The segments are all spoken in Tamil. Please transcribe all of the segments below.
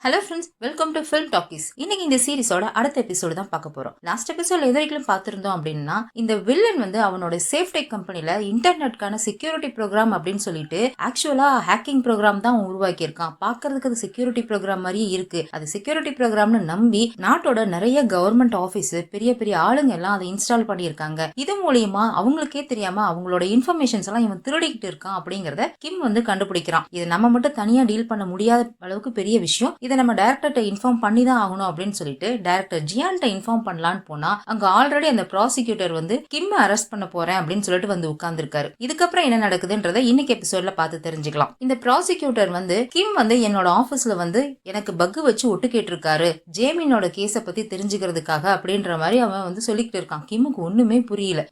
Hello friends, welcome to film talkies. இன்னைக்கு இந்த சீரிஸோட அடுத்த எபிசோடு தான் பார்க்க போறோம். லாஸ்ட் எபிசோட்ல எது வரைக்கும் பார்த்திருந்தோம் அப்படின்னா, இந்த வில்லன் வந்து அவனோட சேஃப்டெக் கம்பெனில இன்டர்நெட்கான செக்யூரிட்டி ப்ரோக்ராம் அப்படின்னு சொல்லிட்டு ஆக்சுவலா ஹேக்கிங் ப்ரோக்ராம் தான் உருவாக்கி இருக்கான். பாக்குறதுக்கு அது செக்யூரிட்டி ப்ரோக்ராம் மாதிரியே இருக்கு. அது செக்யூரிட்டி ப்ரோக்ராம்னு நம்பி நாட்டோட நிறைய கவர்மெண்ட் ஆபீஸ் பெரிய பெரிய ஆளுங்க எல்லாம் அதை இன்ஸ்டால் பண்ணியிருக்காங்க. இது மூலியமா அவங்களுக்கே தெரியாம அவங்களோட இன்ஃபர்மேஷன்ஸ் எல்லாம் இவன் திருடிக்கிட்டு இருக்கான் அப்படிங்கறத கிம் வந்து கண்டுபிடிக்கிறான். இது நம்ம மட்டும் தனியா டீல் பண்ண முடியாத அளவுக்கு பெரிய விஷயம். இதை நம்ம டைரக்டர்ட்ட இன்ஃபார்ம் பண்ணி தான் ஆகணும் அப்படின்னு சொல்லிட்டு டைரக்டர் ஜியான்ட்ட இன்ஃபார்ம் பண்ணலான்னு போனா அங்க ஆல்ரெடி அந்த ப்ராசிக்யூட்டர் வந்து கிம் அரெஸ்ட் பண்ண போறேன் அப்படின்னு சொல்லிட்டு வந்து உட்கார்ந்துருக்காரு. இதுக்கப்புறம் என்ன நடக்குதுன்றதை இன்னைக்கு எபிசோட்ல பார்த்து தெரிஞ்சுக்கலாம். இந்த ப்ராசிக்யூட்டர் வந்து கிம் வந்து என்னோட ஆபீஸ்ல வந்து எனக்கு பக் வச்சு ஒட்டு கேட்டிருக்காரு ஜேமினோட கேஸ பத்தி தெரிஞ்சுக்கிறதுக்காக அப்படின்ற மாதிரி அவன் வந்து சொல்லிக்கிட்டு இருக்கான். கிம்முக்கு ஒண்ணுமே புரியல.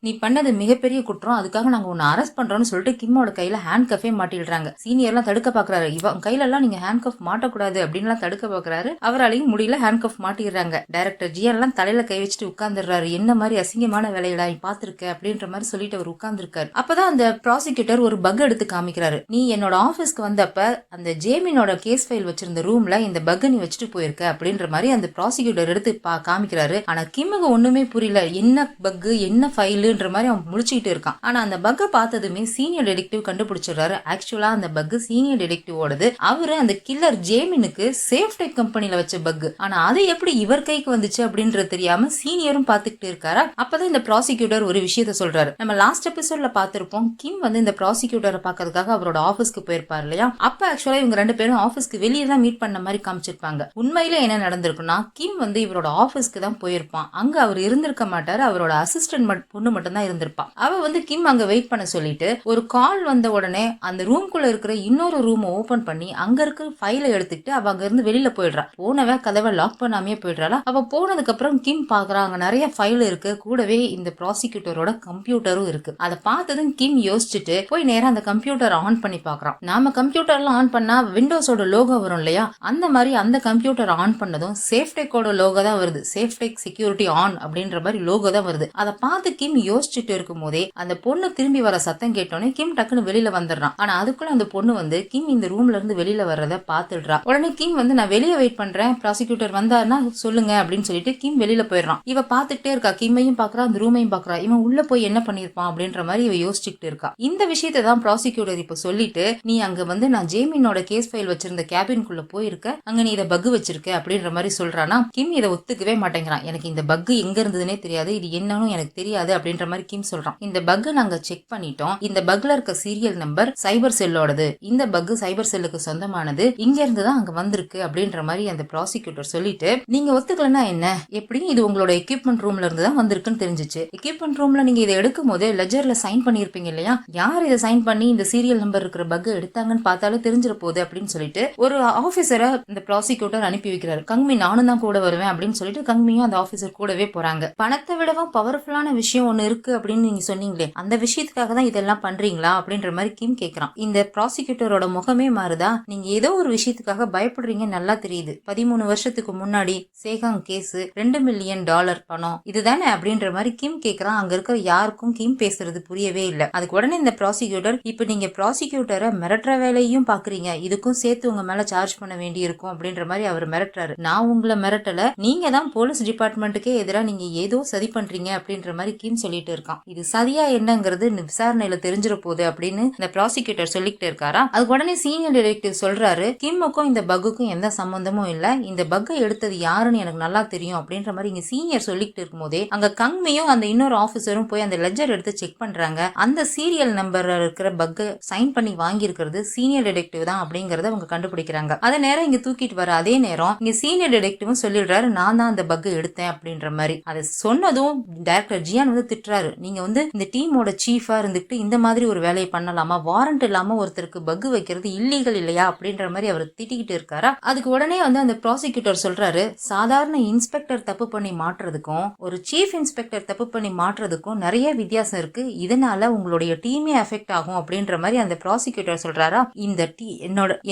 நீ பண்ணது மிகப்பெரிய குற்றம், அதுக்காக நாங்க உன்னை அரெஸ்ட் பண்றோம்னு சொல்லிட்டு கிம்மோட கையில ஹேண்ட் கஃபே மாட்டிடுறாங்க. சீனியர்லாம் தடுக்க பாக்குறாரு. இவன் கையில எல்லாம் நீங்க ஹேண்ட் கஃப் மாட்டக்கூடாது அப்படின்லாம் தடுக்க பாக்குறாரு. அவராலையும் முடியல, ஹேண்ட் கஃப் மாட்டிடுறாங்க. டைரக்டர் ஜியான் எல்லாம் தலையில கை வச்சுட்டு உட்கார்ந்துடுறாரு. என்ன மாதிரி அசிங்கமான வேலையடா நீ பாத்துருக்க அப்படின்ற மாதிரி சொல்லிட்டு அவர் உட்கார்ந்துருக்காரு. அப்பதான் அந்த ப்ராசிக்யூட்டர் ஒரு பக் எடுத்து காமிக்கிறாரு. நீ என்னோட ஆபீஸ்க்கு வந்தப்ப அந்த ஜேமினோட கேஸ் ஃபைல் வச்சிருந்த ரூம்ல இந்த பக் நீ வச்சுட்டு போயிருக்க அப்படின்ற மாதிரி அந்த ப்ராசிக்யூட்டர் எடுத்து காமிக்கிறாரு. ஆனா கிம்முக்கு ஒண்ணுமே புரியல. என்ன பக் என்ன ஃபைலுன்ற மாதிரி அவன் முடிச்சுக்கிட்டு இருக்கான். ஆனா அந்த பக்கை பார்த்ததுமே சீனியர் டிடெக்டிவ் கண்டுபிடிச்சிடுறாரு. ஆக்சுவலா அந்த பக் சீனியர் டிடெக்டிவோடது. அவரு அந்த கில்லர் ஜேமினுக்கு சேஃப்டெக் கம்பெனில வச்ச பக். ஆனா அது எப்படி இவர் கைக்கு வந்துச்சு அப்படின்றது தெரியாம சீனியரும் பாத்துக்கிட்டு இருக்காரா. அப்பதான் இந்த ப்ராசிக்யூட்டர் ஒரு விஷயத்த சொல்றாரு. நம்ம லாஸ்ட் எபிசோட்ல பாத்திருப்போம், கிம் வந்து இந்த ப்ராசிக்யூட்டரை பாக்கிறதுக்காக அவரோட ஆபீஸ்க்கு போயிருப்பாரு இல்லையா. அப்ப ஆக்சுவலா இவங்க ரெண்டு பேரும் ஆபீஸ்க்கு வெளியே தான் மீட் பண்ண மாதிரி காமிச்சிருப்பாங்க. உண்மையில என்ன நடந்திருக்குன்னா, கிம் வந்து இவரோட ஆபீஸ்க்கு தான் போயிருப்பான். அங்க அவர் இருந்திருக்க மாட்டாரு. அவரோட அசிஸ்டன்ட் பொண்ணு மட்டும் தான் இருந்திருப்பான். அவ வந்து கிம் அங்க வெயிட் பண்ண சொல்லிட்டு ஒரு கால் வந்த உடனே அந்த ரூம்குள்ள இருக்கிற இன்னொரு ரூம் ஓபன் பண்ணி அங்க இருக்க ஃபைலை எடுத்துக்கிட்டு அவ அங்க இருந்து வெளியில போயிடுறா. போனவ கதவை லாக் பண்ணாமே போயிடுறாளா. அவ போனதுக்கு அப்புறம் கிம் பாக்குறாங்க நிறைய ஃபைல் இருக்கு, கூடவே இந்த ப்ராசிக்யூட்டரோட கம்ப்யூட்டரும் இருக்கு. அதை பார்த்ததும் கிம் யோசிச்சுட்டு போய் நேரம் அந்த கம்ப்யூட்டர் ஆன் பண்ணி பாக்குறான். நாம கம்ப்யூட்டர்லாம் ஆன் பண்ணா விண்டோஸோட லோகோ வரும் இல்லையா, அந்த மாதிரி அந்த கம்ப்யூட்டர் ஆன் பண்ணதும் சேஃப்டெக்கோட லோகோ தான் வருது. சேஃப்டெக் செக்யூரிட்டி ஆன் அப்படின்ற மாதிரி லோகோ தான் வருது. அதை பார்த்து கிம் யோசிச்சுட்டு இருக்கும் போதே அந்த பொண்ணு திரும்பி வர சத்தம் கேட்டோன்னே கிம் டக்குன்னு வெளியில வந்துடுறான். ஆனா அதுக்குள்ள அந்த பொண்ணு வந்து கிம் இந்த ரூம்ல இருந்து வெளியில வர்றத பாத்துடுறா. உடனே கிம் வந்து நான் வெளியே வெயிட் பண்றேன், ப்ராசிக்யூட்டர் வந்தாருன்னா சொல்லுங்க அப்படின்னு சொல்லிட்டு கிம் வெளியில போயிடுறான். இவ பாத்துக்கிட்டே இருக்கா. கிம்மையும் பாக்குறா, அந்த ரூமையும் பாக்குறா. இவன் உள்ள போய் என்ன பண்ணிருப்பான் அப்படின்ற மாதிரி இவ யோசிச்சுட்டு இருக்கா. இந்த விஷயத்தை தான் ப்ராசிக்யூட்டர் இப்ப சொல்லிட்டு, நீ அங்க வந்து நான் ஜேமினோட கேஸ் ஃபைல் வச்சிருந்த கேபின்குள்ள போயிருக்க, அங்க நீ இதை பக் வச்சிருக்க அப்படின்ற மாதிரி சொல்றானா. கிம் இதை ஒத்துக்கவே மாட்டேங்கிறான். எனக்கு இந்த பக் எங்க இருந்ததுன்னே தெரியாது, இது என்னன்னு எனக்கு தெரியாது அப்படின்ற மாதிரி கிம் சொல்றான். இந்த பக் நாங்க செக் பண்ணிட்டோம். இந்த பக்ல இருக்க சீரியல் நம்பர் சைபர் செல்லோடது. இந்த பக் சைபர் செல்லுக்கு சொந்தமானது. இங்க இருந்து தான் அங்க வந்திருக்கு அப்படின்ற மாதிரி அந்த ப்ராசிக்யூட்டர் சொல்லிட்டு, நீங்க ஒத்துக்கலன்னா என்ன, எப்படி இது உங்களோட எக்யூப்மெண்ட் ரூம்ல இருந்து தான் வந்திருக்குன்னு தெரிஞ்சிச்சு. எக்யூப்மெண்ட் ரூம்ல நீங்க இதை எடுக்கும் போது லெஜர்ல சைன் பண்ணிருப்பீங்க இல்லையா, யார் இதை சைன் பண்ணி இந்த சீரியல் நம்பர் இருக்கிற பக் எடுத்தாங்கன்னு பார்த்தாலும் தெரிஞ்சிட போகுது அப்படின்னு சொல்லிட்டு ஒரு ஆபீசரை இந்த ப்ராசிக்யூட்டர் அனுப்பி வைக்கிறாரு. கங்மி நானும் தான் கூட வருவேன் அப்படின்னு சொல்லிட்டு கங்மியும் அந்த ஆபீசர் கூடவே போறாங்க. பணத்தை விடவும் பவர்ஃபுல்லான விஷயம் ஒண்ணு இருக்கு அப்படின்னு நீங்க சொன்னீங்களே, அந்த விஷயத்துக்காக தான் இதெல்லாம் பண்றீங்களா அப்படின்ற மாதிரி கிம் கேக்குறான். இந்த ப்ராசிக்யூட்டரோட முகமே மாறுதா. நீங்க ஏதோ ஒரு விஷயத்துக்காக பயப்படுறீங்க நல்லா தெரியுது. 13 வருஷத்துக்கு முன்னாடி சேகாங் கேஸ் $2 மில்லியன் பணம் இதுதானே அப்படின்ற மாதிரி கிம் கேக்குறான். அங்க இருக்கிற யாருக்கும் கிம் பேசுறது புரியவே இல்லை. அதுக்கு உடனே இந்த ப்ராசிக்யூட்டர், இப்ப நீங்க ப்ராசிக்யூட்டரை மிரட்டுற வேலையும் பாக்குறீங்க, இதுக்கும் சேர்த்து உங்க மேல சார்ஜ் பண்ண வேண்டி இருக்கும் அப்படின்ற மாதிரி அவர் மிரட்டுறாரு. நான் உங்களை மிரட்டல, நீங்க தான் போலீஸ் டிபார்ட்மெண்ட்டுக்கே எதிராக நீங்க ஏதோ சதி பண்றீங்க அப்படின்ற மாதிரி கிம் சொல்லிட்டு இருக்கான். இது சதியா என்னங்கிறது விசாரணையில தெரிஞ்சிட போகுது அப்படின்னு இந்த ப்ராசிக்யூட்டர் சொல்லிக்கிட்டு இருக்காரா. அதுக்கு உடனே சீனியர் டிடெக்டிவ் சொல்றாரு, கிம்முக்கும் இந்த பக்குக்கும் எந்த சம்பந்தமும் இல்ல, இந்த பக்கை எடுத்தது யாருன்னு எனக்கு நல்லா தெரியும் அப்படின்ற மாதிரி இங்க சீனியர் சொல்லிட்டு இருக்கும் போதே அங்க கங்மியும் அந்த இன்னொரு ஆபீசரும் போய் அந்த லெஜர் எடுத்து செக் பண்றாங்க. அந்த சீரியல் நம்பர்ல இருக்கிற பக்கை சைன் பண்ணி வாங்கி இருக்கிறது சீனியர் டிடெக்டிவ் தான் அப்படிங்கறத அவங்க கண்டுபிடிக்கிறாங்க. அதே நேரம் இங்க தூக்கிட்டு வர அதே நேரம் இங்க சீனியர் டிடெக்டிவும் சொல்லிடுறாரு, நான் தான் அந்த பக்கை எடுத்தேன் அப்படின்ற மாதிரி. அதை சொன்னதும் டைரக்டர் ஜியான் வந்து திட்டுறாரு, நீங்க வந்து இந்த டீமோட சீஃபா இருந்துட்டு இந்த மாதிரி ஒரு வேலையை பண்ணலாமா, வாரண்ட் இல்லாம ஒருத்தருக்கு பக் வைக்கிறது இல்லீகல் இல்லையா அப்படின்ற மாதிரி அவர் திட்டிக்கிட்டு இருக்காரா. அதுக்கு உடனே வந்து அந்த ப்ராசிக்யூட்டர் சொல்றாரு, சாதாரண இன்ஸ்பெக்டர் தப்பு பண்ணி மாற்றுறதுக்கும் ஒரு சீஃப் இன்ஸ்பெக்டர் தப்பு பண்ணி மாற்றுறதுக்கும் நிறைய வித்தியாசம் இருக்கு, இதனால உங்களுடைய டீமே அஃபெக்ட் ஆகும் அப்படின்ற மாதிரி அந்த ப்ராசிக்யூட்டர் சொல்றாரா. இந்த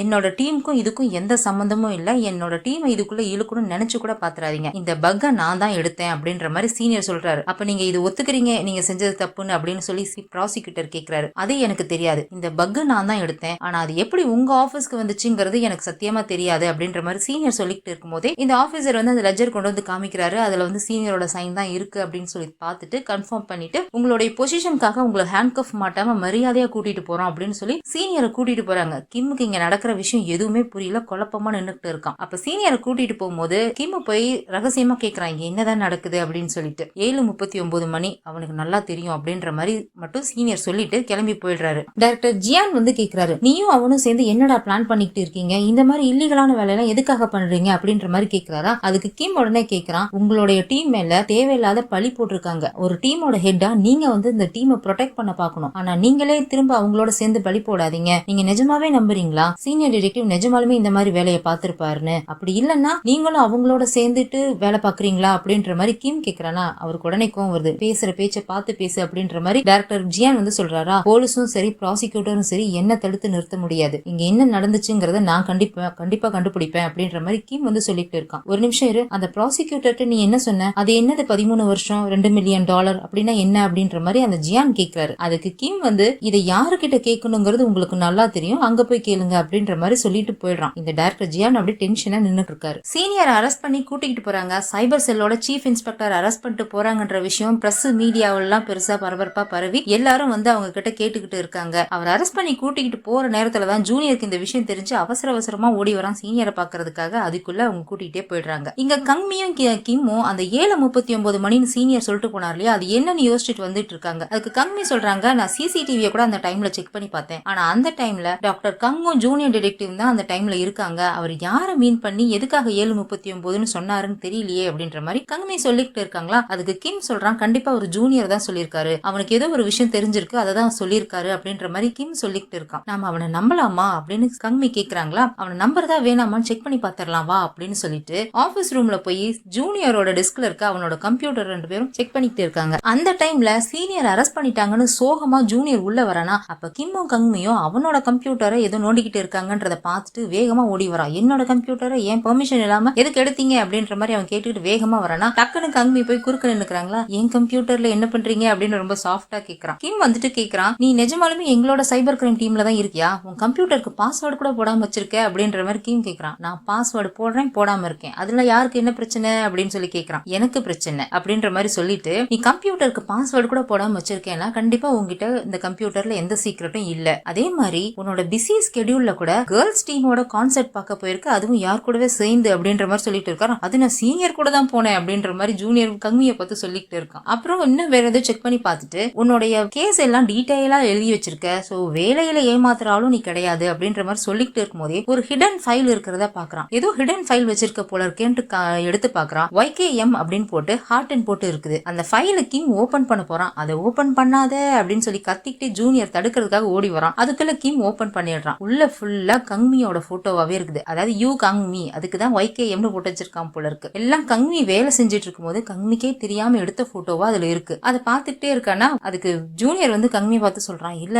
என்னோட டீமுக்கும் இதுக்கும் எந்த சம்பந்தமும் இல்ல, என்னோட டீமை இதுக்குள்ள இழுக்கணும்னு நினைச்சு கூட பாத்துறாதீங்க, இந்த பக்கை நான் தான் எடுத்தேன் அப்படின்ற மாதிரி சீனியர் சொல்றாரு. அப்ப நீங்க இது ஒத்துக்கிறீங்க நீங்க செஞ்சது தப்புன்னு அப்படின்னு சொல்லி ப்ராசிக்யூட்டர் கேக்குறாரு. அது எனக்கு தெரியாது, இந்த பக் நான் தான் எடுத்தேன், ஆனா அது எப்படி உங்க ஆபீஸ்க்கு வந்துச்சுங்கிறது எனக்கு சத்தியமா சத்தியமா தெரியாது அப்படின்ற மாதிரி சீனியர் சொல்லிட்டு இருக்கும் போதே இந்த ஆபீசர் வந்து அந்த லெஜர் கொண்டு வந்து காமிக்கிறாரு. அதுல வந்து சீனியரோட சைன் தான் இருக்கு அப்படின்னு சொல்லி பார்த்துட்டு கன்ஃபார்ம் பண்ணிட்டு உங்களுடைய பொசிஷனுக்காக உங்களை ஹேண்ட் கஃப் மாட்டாம மரியாதையா கூட்டிட்டு போறோம் அப்படின்னு சொல்லி சீனியரை கூட்டிட்டு போறாங்க. கிம்முக்கு இங்க நடக்கிற விஷயம் எதுவுமே புரியல, குழப்பமா நின்னுட்டு இருக்கான். அப்ப சீனியரை கூட்டிட்டு போகும்போது கிம் போய் ரகசியமா கேக்குறாங்க என்னதான் நடக்குது அப்படின்னு சொல்லிட்டு. 7:39 மணி அவனுக்கு நல்லா தெரியும் அப்படின்ற மாதிரி மட்டும் சீனியர் சொல்லிட்டு கிளம்பி போயிடுறாரு. டைரக்டர் ஜியான் வந்து கேக்குறாரு நீயும் அவனும் சேர்ந்து என்னடா பிளான் பண்ணிட்டு இருக்கீங்க, இந்த மாதிரி இல்லீகலான வேலையெல்லாம் எதுக்காக பண்றீங்க அப்படின்ற மாதிரி கேக்குறாரா. அதுக்கு கிம் உடனே கேக்குறான் உங்களுடைய டீம் மேல தேவையில்லாத பழி போட்டிருக்காங்க, ஒரு டீமோட ஹெட்டா நீங்க வந்து இந்த டீமை ப்ரொடெக்ட் பண்ண பாக்கணும், ஆனா நீங்களே திரும்ப அவங்களோட சேர்ந்து பழி போடாதீங்க, நீங்க நிஜமாவே நம்புறீங்களா சீனியர் டிடெக்டிவ் நிஜமாலுமே இந்த மாதிரி வேலையை பார்த்திருப்பாருன்னு, அப்படி இல்லன்னா நீங்களும் அவங்களோட சேர்ந்துட்டு வேலை பாக்குறீங்களா அப்படின்ற மாதிரி கிம் கேக்குறானா. அவருக்கு உடனே கோவம் வருது, பேசுற பேச்ச பார்த்து பேசு அப்படின்ற மாதிரி டைரக்டர் ஜியான் வந்து சொல்றாரா. போலீஸும் சரி ப்ராசிக்யூட்டரும் சரி என்ன தடுத்து நிறுத்த முடியாது, இங்க என்ன நடந்துச்சுங்கிறத நான் கண்டிப்பா கண்டுபிடிப்பேன் அப்படின்ற மாதிரி கிம் வந்து சொல்லிட்டு இருக்கான். ஒரு நிமிஷம் இரு, அந்த ப்ராசிக்யூட்டர் நீ என்ன சொன்ன, அது என்னது 13 வருஷம் $2 மில்லியன் அப்படின்னா என்ன அப்படின்ற மாதிரி அந்த ஜியான் கேக்குறாரு. அதுக்கு கிம் வந்து இதை யாருக்கிட்ட கேட்கணுங்கிறது உங்களுக்கு நல்லா தெரியும், அங்க போய் கேளுங்க அப்படின்ற மாதிரி சொல்லிட்டு போயிடுறான். இந்த டைரக்டர் ஜியான் அப்படி டென்ஷனா நின்னுட்டு இருக்காரு. சீனியர் அரெஸ்ட் பண்ணி கூட்டிட்டு போறாங்க. சைபர் செல்லோட சீஃப் இன்ஸ்பெக்டர் அரெஸ்ட் பண்ணிட்டு போறாங்கன்ற விஷயம் பிரஸ் மீடியாவெல்லாம் பெருசா பரபரப்பா பரவி எல்லாரும் வந்து அவங்க கிட்ட கேட்டுக்கிட்டு இருக்காங்க. அவர் அரெஸ்ட் பண்ணி கூட்டிகிட்டு போற நேரத்துலதான் ஜூனியருக்கு இந்த விஷயம் தெரிஞ்சு அவசரமா ஓடி வரான் சீனியரை பாக்குறதுக்காக. அதுக்குள்ள அவங்க கூட்டிகிட்டே போயிடுறாங்க. இங்க கங்மியும் கிம்மும் அந்த 7:39 மணின்னு சீனியர் சொல்லிட்டு போனார் இல்லையா, அது என்னன்னு யோசிச்சுட்டு வந்துட்டு இருக்காங்க. அதுக்கு கங்மி சொல்றாங்க நான் சிசிடிவியை கூட அந்த டைம்ல செக் பண்ணி பார்த்தேன், ஆனா அந்த டைம்ல டாக்டர் கங்கும் ஜூனியர் டிடெக்டிவ் தான் அந்த டைம்ல இருக்காங்க, அவர் யாரை மீன் பண்ணி எதுக்காக 7:39ன்னு சொன்னாருன்னு தெரியலையே அப்படின்ற மாதிரி கங்மி சொல்லிட்டு இருக்காங்களா. அதுக்கு கிம் சொல்றான் கண்டிப்பா ஒரு ஜூனியர் தான் சொல்லியிருக்காரு, அவனுக்கு ஏதோ ஒரு விஷயம் தெரிஞ்சிருக்கு அதை தான் சொல்லியிருக்காரு அப்படின்ற மாதிரி கிம் சொல்லிட்டு இருக்கான். நாம அவனை நம்பலாமா அப்படின்னு கங்மி கேக்குறாங்களா. அவனை நம்புறதா வேணாமான்னு செக் பண்ணி பாத்திரலாம் வா அப்படின்னு சொல்லிட்டு ஆபீஸ் ரூம்ல போய் ஜூனியரோட டெஸ்க்ல இருக்க அவனோட கம்ப்யூட்டர் 2 பேரும் செக் பண்ணிட்டு இருக்காங்க. அந்த டைம்ல சீனியர் அரெஸ்ட் பண்ணிட்டாங்கன்னு சோகமா ஜூனியர் உள்ள வரானா. அப்ப கிம்மும் கங்மியும் அவனோட கம்ப்யூட்டரை ஏதோ நோண்டிக்கிட்டு இருக்காங்கன்றத பார்த்துட்டு வேகமா ஓடி வரான். என்னோட கம்ப்யூட்டரை ஏன் பெர்மிஷன் இல்லாம எதுக்கு எடுத்தீங்க அப்படின்ற மாதிரி அவன் கேட்டுக்கிட்டு வேகமா வரானா. டக்குன்னு கங்மி போய் குறுக்க நின்னுக்கிறாங்களா. என் கம்ப்யூட்டர்ல என்ன பண்றீங்க அப்படின்னு ரொம்ப சாஃப்டா கேக்குறான். கிம் வந்துட்டு கேக்குறான் நீ நிஜமாலுமே எங்களோட சைபர் கிரைம் டீம்ல தான் இருக்கியா, உன் கம்ப்யூட்டருக்கு பாஸ்வேர்டு கூட போடாம வச்சிருக்க அப்படின்ற மாதிரி கிம் கேக்குறான். நான் பாஸ்வேர்டு போடுறேன் போடாம இருக்கேன், அதுல யாருக்கு என்ன பிரச்சனை அப்படின்னு சொல்லி கேக்குறான். எனக்கு பிரச்சனை அப்படின்ற மாதிரி சொல்லிட்டு நீ கம்ப்யூட்டருக்கு பாஸ்வேர்டு கூட போடாம வச்சிருக்கேன்னா கண்டிப்பா உங்ககிட்ட இந்த கம்ப்யூட்டர்ல எந்த சீக்ரெட்டும் இல்ல, அதே மாதிரி உன்னோட பிஸி ஸ்கெடியூல்ல கூட கேர்ள்ஸ் டீமோட கான்செர்ட் பார்க்க போயிருக்கு, அதுவும் யார் கூடவே சேர்ந்து அப்படின்ற மாதிரி சொல்லிட்டு இருக்காரு. அது நான் சீனியர் கூட தான் போனேன் அப்படின்ற மாதிரி ஜூனியர் கங்மியை பார்த்து சொல்லிட்டு இருக்கான். அப்புறம் இன்னும் வேற ஏதோ செக் பண்ணி பார்த்துட்டு உன்னுடைய கேஸ் எல்லாம் டீடைலா எழுதி வச்சிருக்க, சோ வேலையில ஏமாத்துறாலும் நீ கிடையாது அப்படின்ற மாதிரி சொல்லிட்டு இருக்கும்போதே ஒரு ஹிடன் ஃபைல் இருக்கிறத பாக்குறான். ஏதோ ஹிடன் ஃபைல் வச்சிருக்க போல இருக்கேன்ட்டு எடுத்து பாக்குறான். YKM அப்படின்னு போட்டு ஹார்ட் அண்ட் போட்டு இருக்குது. அந்த ஃபைலை கிம் ஓபன் பண்ண போறான். அதை ஓபன் பண்ணாத அப்படின்னு சொல்லி கத்திக்கிட்டு ஜூனியர் தடுக்கிறதுக்காக ஓடி வரான். அதுக்குள்ள கிம் ஓபன் பண்ணிடுறான். உள்ள ஃபுல்லா கங்மியோட போட்டோவாவே இருக்குது. அதாவது யூ கங்மி, அதுக்குதான் YKMனு போட்டு வச்சிருக்கான் போல இருக்கு. எல்லாம் கங்மி வேலை செஞ்சுட்டு இருக்கும் போது கங்மிக்கே தெரியாம எடுத்த போட்டோவா அதுல இருக்கு. அதை பார்த்துட்டே இருக்கானா. அதுக்கு ஜூனியர் வந்து கங்மி பார்த்து சொல்றான் இல்ல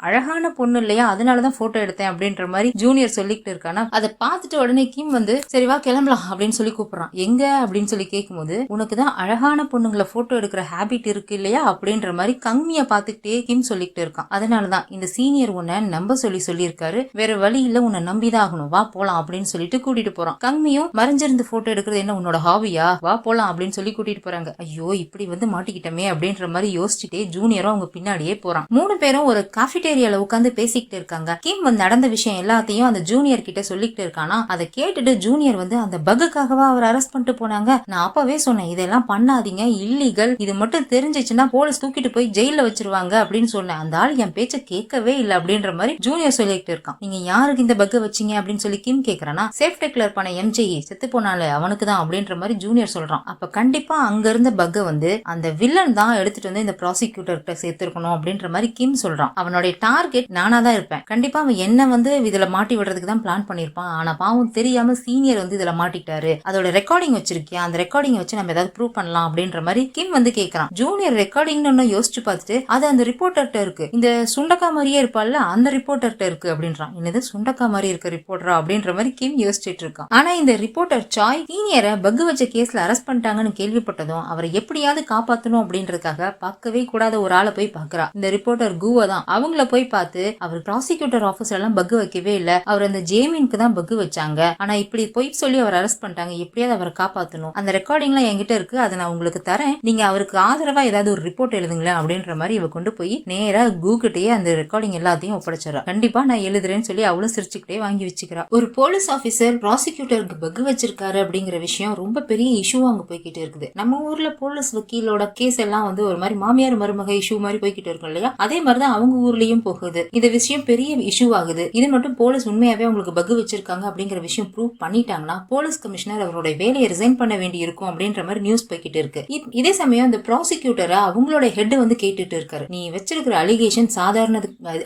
அழகான பொண்ணு இல்லையா அதனாலதான் போட்டோ எடுத்தேன் அப்படின்ற மாதிரி ஜூனியர் சொல்லிட்டு இருக்கானா. அதை பார்த்துட்டு உடனே கிம் வந்து சரி வா கிளம்பலாம் அப்படின்னு சொல்லி கூப்பிடுறான். எங்க அப்படின்னு சொல்லி கேட்கும்போது உனக்குதான் அழகான பொண்ணுங்களை போட்டோ எடுக்கிற ஹேபிட் இருக்கு இல்லையா அப்படின்ற மாதிரி கங்மிய பார்த்துக்கிட்டே கிம் சொல்லிட்டு இருக்கான். அதனாலதான் இந்த சீனியர் உன்னை நம்ப சொல்லியிருக்காரு, வேற வழி இல்ல உன்னை நம்பிதான் ஆகணும், வா போலாம் அப்படின்னு சொல்லிட்டு கூட்டிட்டு போறான். கங்மியும் மறைஞ்சிருந்து போட்டோ எடுக்கிறது என்ன உன்னோட ஹாபியா, வா போலாம் அப்படின்னு சொல்லி கூட்டிட்டு போறாங்க. ஐயோ இப்படி வந்து மாட்டிக்கிட்டமே அப்படின்ற மாதிரி யோசிச்சுட்டே ஜூனியரும் அவங்க பின்னாடியே போறான். 3 பேரும் ஒரு காஃபிடேரியால உட்காந்து பேசிக்கிட்டு இருக்காங்க. கிம் வந்து நடந்த விஷயம் எல்லாத்தையும் அந்த ஜூனியர் கிட்ட சொல்லிட்டு இருக்கானா. அதை கேட்டுட்டு ஜூனியர் வந்து அந்த பக்குக்காகவா அவர் அரெஸ்ட் பண்ணிட்டு போனாங்க, நான் அப்பவே சொன்னேன் இதெல்லாம் பண்ணாதீங்க இல்லீகல், இது மட்டும் தெரிஞ்சிச்சுன்னா போலீஸ் தூக்கிட்டு போய் ஜெயில வச்சிருவாங்க அப்படின்னு சொன்னேன். அந்த ஆள் என் பேச்ச கேட்கவே இல்லை அப்படின்ற மாதிரி ஜூனியர் சொல்லிட்டு இருக்கான். நீங்க யாருக்கு இந்த பக்க வச்சீங்க அப்படின்னு சொல்லி கிம் கேக்குறானா. சேஃப்டி கிளர் பண்ண MJ செத்து போனாலே அவனுக்கு தான் அப்படின்ற மாதிரி ஜூனியர் சொல்றான். அப்ப கண்டிப்பா அங்க இருந்த பக்க வந்து அந்த வில்லன் தான் எடுத்துட்டு வந்து இந்த ப்ராசிக்யூட்டர் கிட்ட சேர்த்திருக்கணும் அப்படின்ற மாதிரி கிம் சொல்றான். அவனுடைய டார்கெட் நானா தான் இருப்பேன், கண்டிப்பா அவன் என்ன வந்து இதுல மாட்டி விடுறதுக்கு தான் பிளான் பண்ணிருப்பான், ஆனா பாவம் தெரியாம சீனியர் வந்து இதுல மாட்டிட்டாரு, அதோட ரெக்கார்டிங் வச்சிருக்கியா, அந்த ரெக்கார்டிங் வச்சு நம்ம ஏதாவது ப்ரூவ் பண்ணலாம் அப்படின்ற மாதிரி கிம் வந்து கேக்குறான். ஜூனியர் ரெக்கார்டிங்னு யோசிச்சு பார்த்துட்டு அது அந்த ரிப்போர்ட்டர்ட்ட இருக்கு, இந்த சுண்டக்கா மாதிரியே இருப்பால அந்த ரிப்போர்ட்டர்ட்ட இருக்கு அப்படின்றான். என்னது சுண்டக்கா மாதிரி இருக்க ரிப்போர்ட்டரா அப்படின்ற மாதிரி கிம் யோசிச்சுட்டு இருக்கான். ஆனா இந்த ரிப்போர்ட்டர் சாய் சீனியரை பக் வச்ச கேஸ்ல அரெஸ்ட் பண்ணிட்டாங்கன்னு கேள்விப்பட்டதும் அவரை எப்படியாவது காப்பாத்தணும் அப்படின்றதுக்காக பார்க்கவே கூடாத ஒரு ஆளை போய் பாக்குறா. இந்த ரிப்போர்ட்டர் கூவா தான். அவங்கள போய் பார்த்து அவர் ப்ராசிக்யூட்டர் ஆபீஸ்ல எல்லாம் பக் வைக்கவே இல்ல, அவர் அந்த ஜேமி ஜேமினுக்கு தான் பக் வச்சாங்க, ஆனா இப்படி போய் சொல்லி அவர் அரெஸ்ட் பண்ணிட்டாங்க, எப்படியாவது அவரை காப்பாற்றணும், அந்த ரெக்கார்டிங்லாம் என்கிட்ட இருக்கு, அதை நான் உங்களுக்கு தரேன், நீங்க அவருக்கு ஆதரவா ஏதாவது ஒரு ரிப்போர்ட் எழுதுங்களேன் அப்படின்ற மாதிரி இவ கொண்டு போய் நேரா கூகிட்டே அந்த ரெக்கார்டிங் எல்லாத்தையும் ஒப்படைச்சிடறா. கண்டிப்பா நான் எழுதுறேன்னு சொல்லி அவளும் சிரிச்சுக்கிட்டே வாங்கி வச்சுக்கிறா. ஒரு போலீஸ் ஆபீசர் ப்ராசிக்யூட்டருக்கு பக் வச்சிருக்காரு அப்படிங்கிற விஷயம் ரொம்ப பெரிய இஷ்யூவா அங்க போய்கிட்டு இருக்குது. நம்ம ஊர்ல போலீஸ் வக்கீலோட கேஸ் எல்லாம் வந்து ஒரு மாதிரி மாமியார் மருமக இஷ்யூ மாதிரி போய்கிட்டு இருக்கும் இல்லையா, அதே மாதிரிதான் அவங்க ஊர்லயும் போகுது. இந்த விஷயம் பெரிய இஷ்யூ ஆகுது. இது மட்டும் போலீஸ் உண்மையாவே உங்களுக்கு பக் வச்சிருக்காங்க அப்படிங்கிற விஷயம் ப்ரூவ் பண்ணிட்டாங்கன்னா போலீஸ் கமிஷனர் அவருடைய வேலையை ரிசைன் பண்ண வேண்டி இருக்கும் அப்படின்ற மாதிரி நியூஸ் போய்கிட்டு இருக்கு. இதே சமயம் இந்த ப்ராசிக்யூட்டரை அவங்களோட ஹெட் வந்து கேட்டுட்டு இருக்காரு, நீ வச்சிருக்கிற அலிகேஷன் சாதாரண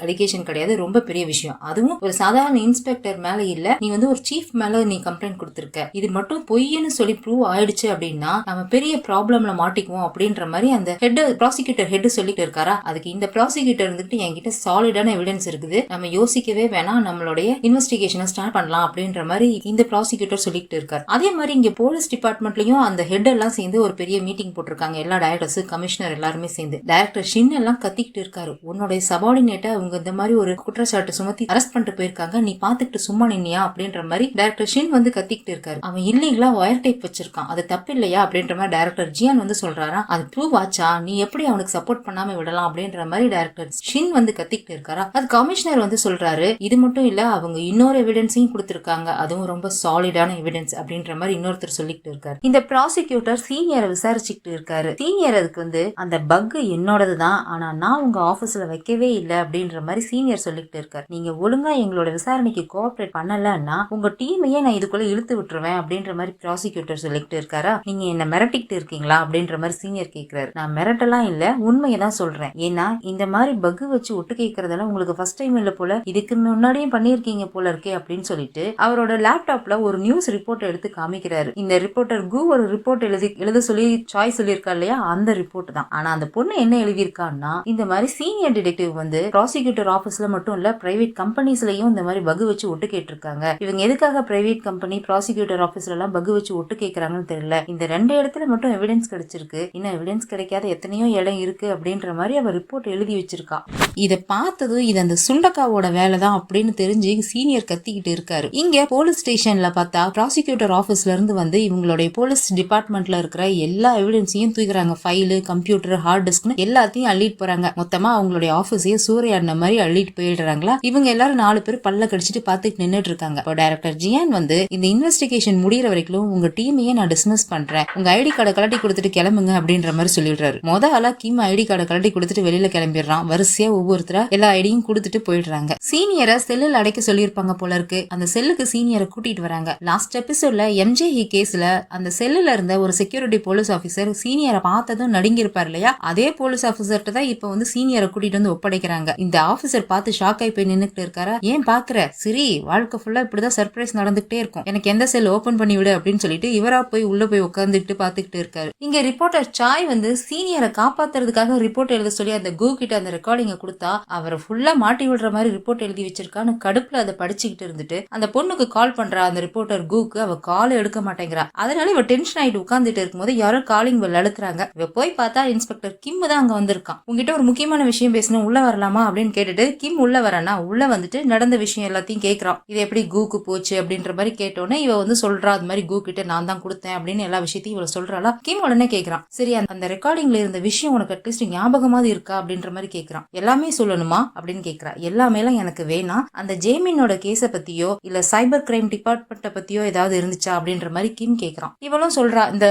அலிகேஷன் கிடையாது, ரொம்ப பெரிய விஷயம், அதுவும் ஒரு சாதாரண இன்ஸ்பெக்டர் மேல இல்ல, நீ வந்து ஒரு சீஃப் மேல நீ கம்ப்ளைண்ட் கொடுத்திருக்க, இது மட்டும் பொய்ன்னு சொல்லி ப்ரூவ் ஆயிடுச்சு அப்படின்னா நம்ம பெரிய ப்ராப்ளம்ல மாட்டிக்குவோம் அப்படின்ற மாதிரி அந்த ஹெட் ப்ராசிக்யூட்டர் ஹெட் சொல்லிட்டு இருக்காரா. அதுக்கு இந்த ப்ராசிக்யூட்டர் வந்துட்டு என்கிட்ட சாலிடான எவிடன்ஸ் இருக்குது, நம்ம யோசிக்கவே வேணாம், நம்மளுடைய இன்வெஸ்டிகேஷனை ஸ்டார்ட் பண்ணலாம் அப்படின்ற மாதிரி இந்த ப்ராசிக்யூட்டர் சொல்லிட்டு இருக்காரு. அதே மாதிரி இங்க போலீஸ் டிபார்ட்மெண்ட்லயும் அந்த ஹெட் எல்லாம் சேர்ந்து ஒரு பெரிய மீட்டிங் போட்டிருக்காங்க, எல்லா டைரக்டர்ஸ் கமிஷனர் எல்லாருமே சேர்ந்து. டைரக்டர் ஷின் எல்லாம் கத்திக்கிட்டு இருக்காரு, உன்னுடைய சபார்டினேட்டா அவங்க இந்த மாதிரி ஒரு குற்றச்சாட்டு சுமத்தி அரெஸ்ட் பண்ணிட்டு போயிருக்காங்க, நீ பாத்துக்கிட்டு சும்மா நின்னியா அப்படின்ற மாதிரி டைரக்டர் ஷின் வந்து கத்திக்கிட்டு இருக்காரு. அவன் இல்லீங்களா ஒயர் டைப் வச்சிருக்கான், அது தப்பு இல்லையா அப்படின்ற மாதிரி டைரக்டர் ஜியான் வந்து சொல்றாரா, அது ப்ரூவ் ஆச்சா, நீ எப்படி அவனுக்கு சப்போர்ட் பண்ணாம விடலாம் அப்படின்ற மாதிரி டைரக்டர் ஷின் வந்து கத்திக்கிட்டு இருக்காரா. அது கமிஷனர் வந்து சொல்றாரு, இது மட்டும் இல்ல அவங்க இன்னொரு எவிடன்ஸையும் கொடுத்திருக்காங்க, அதுவும் ரொம்ப சாலிடான எவிடன்ஸ் அப்படின்ற மாதிரி இன்னொருத்தர் சொல்லிட்டு இருக்காரு. இந்த ப்ராசிக்யூட்டர் சீனியரை விசாரிச்சுக்கிட்டு இருக்காரு. சீனியர் அதுக்கு வந்து அந்த பக் என்னோடதுதான், ஆனா நான் உங்க ஆபீஸ்ல வைக்கவே இல்லை அப்படின்ற மாதிரி சீனியர் சொல்லிட்டு இருக்காரு. நீங்க ஒழுங்கா எங்களோட விசாரணைக்கு கோஆபரேட் பண்ணலன்னா உங்க டீமையே நான் இதுக்குள்ள இழுத்து விட்டுருவேன் அப்படின்ற மாதிரி ப்ராசிக்யூட்டர் சொல்லிட்டு இருக்காரா. நீங்க என்ன மிரட்டிக்கிட்டு இருக்கீங்களா அப்படின்ற மாதிரி சீனியர் கேக்குறாரு. நான் மிரட்டலாம் இல்ல, உண்மையை தான் சொல்றேன், ஏன்னா இந்த மாதிரி பக் வச்சு ஒட்டு கேட்கறதெல்லாம் உங்களுக்கு ஃபர்ஸ்ட் டைம் இல்ல போல, இதுக்கு முன்னாடியும் பண்ணிருக்கீங்க போல இருக்கே அப்படின்னு சொல்லிட்டு அவரோட லேப்டாப்ல ஒரு நியூஸ் ரிப்போர்ட் எடுத்து காமிக்கிறாரு. இந்த ரிப்போர்ட்டர் கு ஒரு ரிப்போர்ட் எழுத சொல்லி சாய்ஸ் சொல்லியிருக்கா இல்லையா, அந்த ரிப்போர்ட் தான். ஆனா அந்த பொண்ணு என்ன எழுதியிருக்கான்னா, இந்த மாதிரி சீனியர் டிடெக்டிவ் வந்து ப்ராசிக்யூட்டர் ஆபீஸ்ல மட்டும் இல்ல பிரைவேட் கம்பெனிஸ்லயும் இந்த மாதிரி பக் வச்சு ஒட்டு கேட்டிருக்காங்க. இவங்க எதுக்காக பிரைவேட் கம்பெனி ப்ராசிக்யூட்டர் ஆபீஸ்ல எல்லாம் பக் வச்சு ஒட்டு கேட்கறாங்கன்னு தெரியல, இந்த 2 இடத்துல மட்டும் எவிடன்ஸ் கிடைச்சிருக்கு, இன்னும் எவிடன்ஸ் கிடைக்காத எத்தனையோ இடம் இருக்கு அப்படின்ற மாதிரி அவர் ரிப்போர்ட் எழுதி வச்சிருக்கா. இதை பார்த்ததும் இது அந்த சுண்டக்காவோட வேலை தான் அப்படின்னு தெரிஞ்சு சீனியர் கத்திக்கிட்டு இருக்காரு. இங்க போலீஸ் ஸ்டேஷன்ல பார்த்தா ப்ராசிக்யூட்டர் ஆபீஸ்ல இருந்து வந்து இவங்களுடைய போலீஸ் டிபார்ட்மெண்ட்ல இருக்கிற எல்லா எவிடன்ஸையும் தூக்குறாங்க, ஃபைலு கம்ப்யூட்டர் ஹார்ட் டிஸ்க் எல்லாத்தையும் அள்ளிட்டு போறாங்க. மொத்தமா அவங்களுடைய ஆபீஸையே சூறையாடின மாதிரி அள்ளிட்டு போயிடுறாங்களா. இவங்க எல்லாரும் 4 பேர் பல்ல கடிச்சிட்டு பாத்துட்டு நின்னுட்டு இருக்காங்க. இப்போ டைரக்டர் ஜியான் வந்து இந்த இன்வெஸ்டிகேஷன் முடிகிற வரைக்கும் உங்க டீமையே நான் டிஸ்மிஸ் பண்றேன், உங்க ஐடி கார்டை கலட்டி கொடுத்துட்டு கிளம்புங்க அப்படின்ற மாதிரி சொல்லிடுறாரு. ஆளா கிம் ஐடி கார்டை கலட்டி கொடுத்துட்டு வெளியில கிளம்பிடுறான். வரிசையா ஒவ்வொருத்தரா எல்லா ஐடியும் கொடுத்துட்டு போயிடுறாங்க. சீனியரை செல்லில் அடைக்க சொல்லியிருப்பாங்க போல இருக்கு. அந்த செல்லுக்கு சீனியரை கூட்டிட்டு வராங்க. லாஸ்ட் எபிசோட்ல எம்ஜேஇ கேஸ்ல அந்த செல்லுல இருந்த ஒரு செக்யூரிட்டி போலீஸ் ஆபீசர் சீனியரை பார்த்ததும் நடுங்கி இருப்பார் இல்லையா, அதே போலீஸ் ஆபீசர்கிட்ட தான் இப்ப வந்து சீனியரை கூட்டிட்டு வந்து ஒப்படைக்கிறாங்க. இந்த ஆபீசர் பார்த்து ஷாக் ஆகி போய் நின்னுட்டு இருக்காரா. ஏன் பாக்குற சரி, வாழ்க்கை ஃபுல்லா இப்படிதான் சர்ப்ரைஸ் நடந்துகிட்டே இருக்கும், எனக்கு எந்த செல் ஓபன் பண்ணி விடு அப்படின்னு சொல்லிட்டு இவரா போய் உள்ள போய் உட்காந்துட்டு பாத்துக்கிட்டு இருக்காரு. இங்க ரிப்போர்ட்டர் சாய் வந்து சீனியரை காப்பாத்துறதுக்காக ரிப்போர்ட் எழுத சொல்லி அந்த கு கிட்ட அந்த ரெக்கார்டிங்க கொடுத்தா அவரை ஃபுல்லா மாட்டி விடுற மாதிரி ரிப்போர்ட் எழுதி வச்சிருக்கான்னு கடுப்புல அதை படிச்சுக்கிட்டு இருந்துட்டு அந்த பொண்ணுக்கு கால் பண்றா. அந்த ரிப்போர்ட்டர் குக்கு அவ கால் எடுக்க மாட்டேங்கிறா. அதனால இவ டென்ஷன் ஆயிட்டு உட்கார்ந்துட்டு இருக்கும்போது யாரோ காலிங் பெல் அழுத்துறாங்க. இவ போய் பார்த்தா இன்ஸ்பெக்டர் கிம் தான் அங்க வந்திருக்கான். உங்ககிட்ட ஒரு முக்கியமான விஷயம் பேசணும், உள்ள வரலாமா அப்படின்னு கேட்டுட்டு கிம் உள்ள வரானா. உள்ள வந்துட்டு நடந்த விஷயம் எல்லாத்தையும் கேட்கறான். இது எப்படி குக்கு போச்சு அப்படின்ற மாதிரி கேட்டோன்னே இவ வந்து சொல்றா, அது மாதிரி கு கிட்ட நான் தான் கொடுத்தேன் அப்படின்னு எல்லா விஷயத்தையும் இவள சொல்றாளா. கிம் உடனே கேட்கறான், சரி அந்த ரெக்கார்டிங்ல இருந்த விஷயம் உனக்கு அட்லீஸ்ட் ஞாபகமாவது இருக்கா அப்படின்ற மாதிரி கேட்கறான். எல்லாமே சொல்லணுமா அப்படின்னு கேட்கறா. எல்லாமே எனக்கு வேணாம், அந்த ஜேமினோட கேஸ பத்தியோ இல்ல சைபர் கிரைம் டிபார்ட்மெண்ட் பத்தியோ ஏதாவது இருந்துச்சா அப்படின்ற மாதிரி கிம் கேட்கறான். இவளும் சொல்றா, இந்த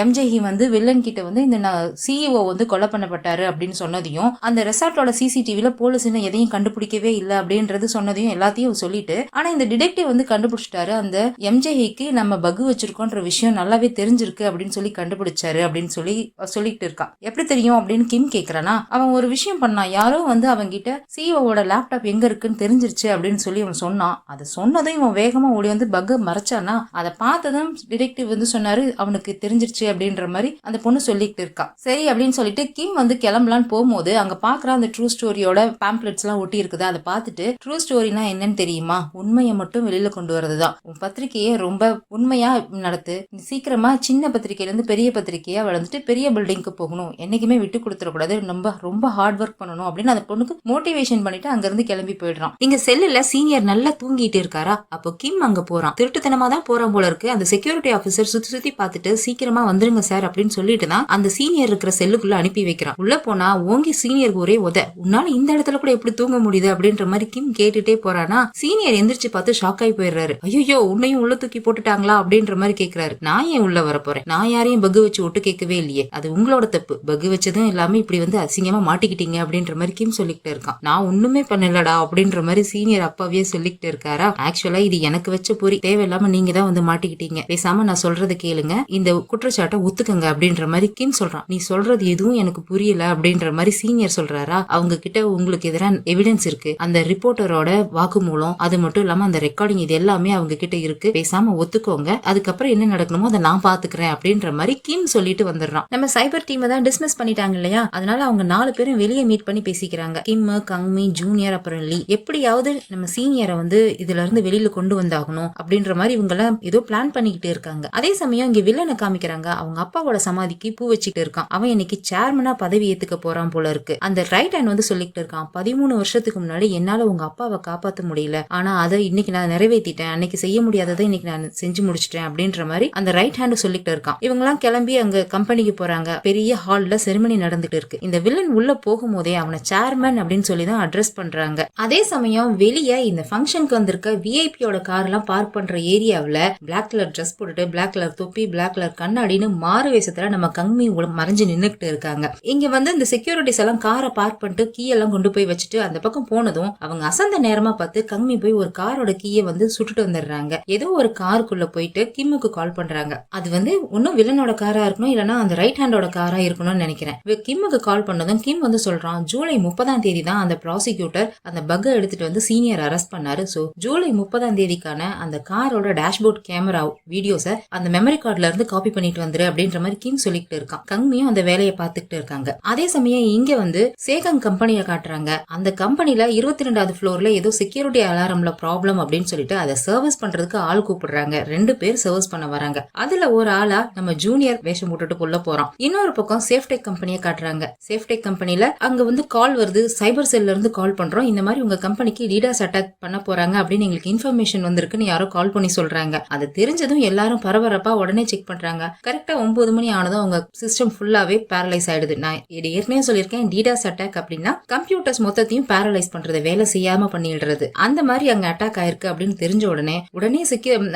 எம்ஜேஹி வந்து வில்லன் கிட்ட வந்து இந்த சிஇஓ வந்து கொலை பண்ணப்பட்டாரு அப்படின்னு சொன்னதையும் அந்த ரெசார்ட்டோட சிசிடிவில போலீஸ் எதையும் கண்டுபிடிக்கவே இல்ல அப்படின்றது சொன்னதையும் எல்லாத்தையும் சொல்லிட்டு, ஆனா இந்த டிடெக்டிவ் வந்து கண்டுபிடிச்சிட்டாரு, அந்த எம்ஜேஹிக்கு நம்ம பக் வச்சிருக்கோன்ற விஷயம் நல்லாவே தெரிஞ்சிருக்கு அப்படின்னு சொல்லி கண்டுபிடிச்சாரு அப்படின்னு சொல்லிட்டு இருக்கா. எப்படி தெரியும் அப்படின்னு கிம் கேக்குறானா. அவன் ஒரு விஷயம் பண்ணான், யாரோ வந்து அவங்கிட்ட சிஇஓட லேப்டாப் எங்க இருக்குன்னு தெரிஞ்சிருச்சு அப்படின்னு சொல்லி அவன் சொன்னான். அதை சொன்னதும் இவன் வேகமா ஓடி வந்து பக் மறைச்சானா. அதை பார்த்ததும் டிடெக்டிவ் வந்து சொன்னாரு அவனுக்கு தெரிஞ்சிருச்சு அப்படின்ற மாதிரி அந்த பொண்ணு சொல்லிட்டு இருக்கா. சரி அப்படின்னு சொல்லிட்டு கிம் வந்து கிளம்பலான்னு போகும்போது அங்க பாக்குற அந்த ட்ரூ ஸ்டோரியோட பேம்ப்ளெட்ஸ் எல்லாம் ஒட்டி இருக்குதா. அதை பார்த்துட்டு ட்ரூ ஸ்டோரினா என்னன்னு தெரியுமா, உண்மையை மட்டும் வெளியில கொண்டு வரதுதான், உன் பத்திரிகையை ரொம்ப உண்மையா நடத்து, சீக்கிரமா சின்ன பத்திரிகையில இருந்து பெரிய பத்திரிகையா வளர்ந்துட்டு பெரிய பில்டிங்க்கு போகணும், என்னைக்குமே விட்டு கொடுத்துடக்கூடாது, ரொம்ப ஹார்ட் ஒர்க் பண்ணணும் அப்படின்னு அந்த பொண்ணுக்கு மோட்டிவேஷன் பண்ணிட்டு அங்க இருந்து கிளம்பி போயிடுறான். இங்க செல்லுல சீனியர் நல்லா தூங்கி தூங்கிட்டு இருக்காரா. அப்போ கிம் அங்க போறான். திருட்டுத்தனமா தான் போறான் போல இருக்கு. அந்த செக்யூரிட்டி ஆபீசர் சுத்தி சுத்தி பார்த்துட்டு சீக்கிரமா வந்துருங்க சார் அப்படின்னு சொல்லிட்டு தான் அந்த சீனியர் இருக்கிற செல்லுக்குள்ள அனுப்பி வைக்கிறான். உள்ள போனா ஓங்கி சீனியருக்கு ஒரே உத, உன்னால இந்த இடத்துல கூட எப்படி தூங்க முடியுது அப்படின்ற மாதிரி கிம் கேட்டுட்டே போறானா. சீனியர் எந்திரிச்சு பார்த்து ஷாக் ஆகி போயிடுறாரு. ஐயோ உன்னையும் உள்ள தூக்கி போட்டுட்டாங்களா அப்படின்ற மாதிரி கேக்குறாரு. நான் ஏன் உள்ள வர போறேன், நான் யாரையும் பகு வச்சு ஒட்டு கேட்கவே இல்லையே, அது உங்களோட தப்பு, பகு வச்சதும் இல்லாம இப்படி வந்து அசிங்கமா மாட்டிக்கிட்டீங்க அப்படின்ற மாதிரி கிம் சொல்லிக்கிட்டு இருக்கான். நான் ஒண்ணுமே பண்ணலடா அப்படின்ற மாதிரி சீனியர் அப்பாவே சொல்லிக்கிட்டு இருக்காரா. ஆக்சுவலா இது எனக்கு வச்ச பொறி, தேவையில்லாம நீங்க தான் வந்து மாட்டிக்கிட்டீங்க, பேசாம நான் சொல்றதை கேளுங்க, இந்த குற்றச்சாட்டை ஒத்துக்கங்க அப்படின்ற மாதிரி கிம் சொல்றான். நீ சொல்றது எதுவும் எனக்கு புரியல அப்படின்ற மாதிரி சீனியர் சொல்றாரா. அவங்க கிட்ட உங்களுக்கு எதிரான எவிடன்ஸ் இருக்கு, அந்த ரிப்போர்ட்டரோட வாக்குமூலம், அது மட்டும் இல்லாம அந்த ரெக்கார்டிங், இது எல்லாமே அவங்க கிட்ட இருக்கு, பேசாம ஒத்துக்கோங்க, அதுக்கப்புறம் என்ன நடக்கணுமோ அதை நான் பாத்துக்கிறேன் அப்படின்ற மாதிரி கிம் சொல்லிட்டு வந்துடுறான். நம்ம சைபர் டீம் தான் டிஸ்மிஸ் பண்ணிட்டாங்க இல்லையா, அதனால அவங்க 4 பேரும் வெளியே மீட் பண்ணி பேசிக்கிறாங்க. கிம், கங்மி, ஜூனியர், அப்புறம் லீ. எப்படியாவது நம்ம சீனியரை வந்து இதுல இருந்து வெளியில கொண்டு வந்தாகணும் அப்படின்ற மாதிரி இவங்க எல்லாம் ஏதோ பிளான் பண்ணிக்கிட்டு இருக்காங்க. அதே சமயம் இங்க வில்லனை காமிக்கிறாங்க. அவங்க அப்பாவோட சமாதிக்கு பூ வச்சுட்டு இருக்கான். அவன் இன்னைக்கு சேர்மனா பதவி ஏத்துக்க போறான் போல இருக்கு. அந்த ரைட் ஹேண்ட் வந்து சொல்லிட்டு இருக்கான், 13 வருஷத்துக்கு முன்னாடி என்னால உங்க அப்பாவை காப்பாத்த முடியல, ஆனா அதை இன்னைக்கு நான் நிறைவேற்றிட்டேன், அன்னைக்கு செய்ய முடியாததை இன்னைக்கு நான் செஞ்சு முடிச்சிட்டேன் அப்படின்ற மாதிரி அந்த ரைட் ஹேண்ட் சொல்லிட்டு இருக்கான். இவங்க எல்லாம் கிளம்பி அங்க கம்பெனிக்கு போறாங்க. பெரிய ஹால்ல செரிமனி நடந்துட்டு இருக்கு. இந்த வில்லன் உள்ள போகும்போதே அவனை சேர்மன் அப்படின்னு சொல்லி தான் அட்ரஸ் பண்றாங்க. அதே சமயம் வெளியே இந்த ஃபங்க்ஷனுக்கு வந்திருக்க விஐபியோட கார் எல்லாம் பார்க் பண்ற ஏரியாவில பிளாக் கலர் ட்ரெஸ் போட்டுட்டு, பிளாக் கலர் தொப்பி, பிளாக் கலர் கண்ணாடின்னு மாறு வேஷத்துல நம்ம கங்மி மறைஞ்சு நின்னுக்கிட்டு இருக்காங்க. இங்க வந்து இந்த செக்யூரிட்டிஸ் எல்லாம் காரை பார்க் பண்ணிட்டு கீ எல்லாம் கொண்டு போய் வச்சுட்டு அந்த பக்கம் போனதும் அவங்க அசந்த நேரமா பார்த்து கங்மி போய் ஒரு காரோட கீயை வந்து சுட்டுட்டு வந்துடுறாங்க. ஏதோ ஒரு காருக்குள்ள போயிட்டு கிம்முக்கு கால் பண்றாங்க. அது வந்து ஒன்னும் வில்லனோட காரா இருக்கணும், இல்லனா அந்த ரைட் ஹேண்டோட காரா இருக்கணும்னு நினைக்கிறேன். கிம்முக்கு கால் பண்ணதும் கிம் வந்து சொல்றான், ஜூலை 30ஆம் தேதி தான் அந்த ப்ராசிக்யூட்டர் அந்த பக்கை எடுத்துட்டு வந்து சீனியர் அரெஸ்ட் பண்ணாரு. சோ ஜூலை 30ஆம் தேதிக்கான அந்த காரோட டேஷ்போர்ட் கேமரா வீடியோஸ அந்த மெமரி கார்டுல இருந்து காப்பி பண்ணிட்டு வந்துரு அப்படின்ற மாதிரி கிம் சொல்லிட்டு இருக்கான். கங்மியும் அந்த வேலையை பார்த்துக்கிட்டு இருக்காங்க. அதே சமயம் இங்க வந்து சேகங் கம்பெனியை காட்டுறாங்க. அந்த கம்பெனில 22வது ஃப்ளோர்ல ஏதோ செக்யூரிட்டி அலாரம்ல ப்ராப்ளம் அப்படின்னு சொல்லிட்டு அதை சர்வீஸ் பண்றதுக்கு ஆள் கூப்பிடுறாங்க. 2 பேர் சர்வீஸ் பண்ண வராங்க. அதுல ஒரு ஆளா நம்ம ஜூனியர் வேஷம் போட்டுட்டு கொள்ள போறோம். இன்னொரு பக்கம் சேஃப்டெக் கம்பெனியை காட்டுறாங்க. சேஃப்டெக் கம்பெனில அங்க வந்து கால் வருது, சைபர் செல்ல இருந்து கால் பண்றோம், இந்த மாதிரி உங்க கம்பெனிக்கு டீடாஸ் அட்டாக் பண்ண போறாங்க அப்படின்னு எங்களுக்கு இன்ஃபர்மேஷன் வந்திருக்குன்னு யாரோ கால் பண்ணி சொல்றாங்க. அது தெரிஞ்சதும் எல்லாரும் பரபரப்பா உடனே செக் பண்றாங்க. கரெக்டா 9 மணி ஆனதும் அவங்க சிஸ்டம் ஃபுல்லாவே பேரலைஸ் ஆயிடுது. நான் ஏற்கனவே சொல்லியிருக்கேன், டீடாஸ் அட்டாக் அப்படின்னா கம்ப்யூட்டர்ஸ் மொத்தத்தையும் பேரலைஸ் பண்றது, வேலை செய்யாம பண்ணிடுறது. அந்த மாதிரி அங்க அட்டாக் ஆயிருக்கு அப்படின்னு தெரிஞ்ச உடனே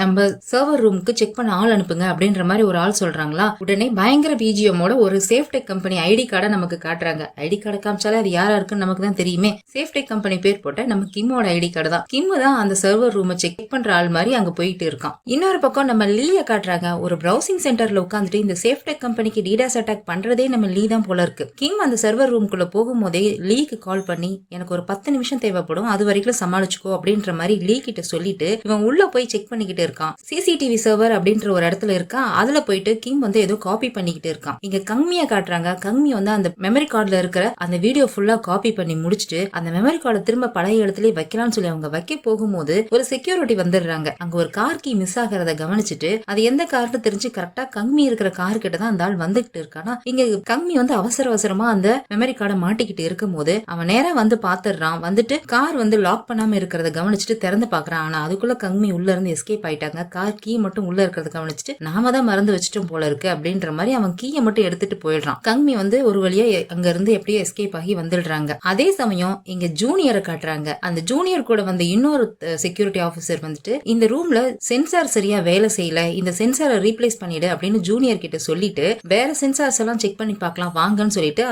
நம்ம சர்வர் ரூமுக்கு செக் பண்ண ஆள் அனுப்புங்க அப்படின்ற மாதிரி ஒரு ஆள் சொல்றாங்களா. உடனே பயங்கர பிஜிஎம்மோட ஒரு சேஃப்டெக் கம்பெனி ஐடி கார்டை நமக்கு காட்டுறாங்க. ஐடி கார்டை காமிச்சாலே அது யாரா இருக்குன்னு நமக்கு தான் தெரியுமே. சேஃப்டெக் கம்பெனி பேர் போட்ட நம்ம கிம்மோட ஐடி கார்டு தான். கிம் தான் அந்த சர்வர் ரூமை செக் பண்ற ஆள் மாதிரி அங்க போயிட்டு இருக்கான். இன்னொரு பக்கம் நம்ம லீய காட்டுறாங்க. ஒரு பிரவுசிங் சென்டர்ல உட்காந்துட்டு இந்த சேஃப்டெக் கம்பெனிக்கு டீடாஸ் அட்டாக் பண்றதே நம்ம லீ தான் போல இருக்கு. கிம் அந்த சர்வர் ரூம்குள்ள போகும்போதே லீக்கு கால் பண்ணி எனக்கு ஒரு 10 நிமிஷம் தேவைப்படும், அது வரைக்கும் சமாளிச்சுக்கோ அப்படின்ற மாதிரி லீ கிட்ட சொல்லிட்டு இவன் உள்ள போய் செக் பண்ணிக்கிட்டு இருக்கான். சிசிடிவி சர்வர் அப்படின்ற ஒரு இடத்துல இருக்கான். அதுல போயிட்டு கிம் வந்து ஏதோ காப்பி பண்ணிக்கிட்டு இருக்கான். இங்க கங்மியா காட்டுறாங்க. கங்மி வந்து அந்த மெமரி கார்டுல இருக்கிற அந்த வீடியோ ஃபுல்லா காப்பி பண்ணி முடிச்சுட்டு அந்த மெமரி கார்டை திரும்ப பழைய இடத்துல வைக்கலாம்னு சொல்லி அவங்க வைக்க போகும்போது ஒரு செக்யூரிட்டி வந்துடுறாங்க. அங்க ஒரு கார் கீ மிஸ் ஆகிறத கவனிச்சுட்டு அது எந்த கார்னு தெரிஞ்சு கரெக்டா கங்மி இருக்கிற கார் கிட்ட தான் அந்த ஆள் வந்துகிட்டு இருக்கானா. இங்க கங்மி வந்து அவசரமா அந்த மெமரி கார்டை மாட்டிக்கிட்டு இருக்கும் போது அவன் நேரா வந்து பாத்துறான். வந்துட்டு கார் வந்து லாக் பண்ணாம இருக்கிறத கவனிச்சுட்டு திறந்து பாக்குறான். ஆனா அதுக்குள்ள கங்மி உள்ள இருந்து எஸ்கேப் ஆயிட்டாங்க. கார் கீ மட்டும் உள்ள இருக்கிறத கவனிச்சுட்டு நாம தான் மறந்து வச்சுட்டோம் போல இருக்கு அப்படின்ற மாதிரி அவன் கீயை மட்டும் எடுத்துட்டு போயிடுறான். கங்மி வந்து ஒரு வழியா அங்க இருந்து எப்படியோ எஸ்கேப் ஆகி வந்துடுறாங்க. அதே சமயம் இங்க ஜூனியரை காட்டுறாங்க. அந்த ஜூனியர் கூட வந்த இன்னொரு செக்யூரிட்டி ஆபீசர் வந்துட்டு இந்த ரூம்ல சென்சார் சரியா வேலை செய்யல, இந்த சென்சாரை ரீப்ளேஸ் பண்ணிடு அப்படின்னு ஜூனியர் கிட்ட சொல்லிட்டு வேற சென்சார்ஸ் எல்லாம் செக் பண்ணி பார்க்கலாம் வாங்கன்னு சொல்லிட்டு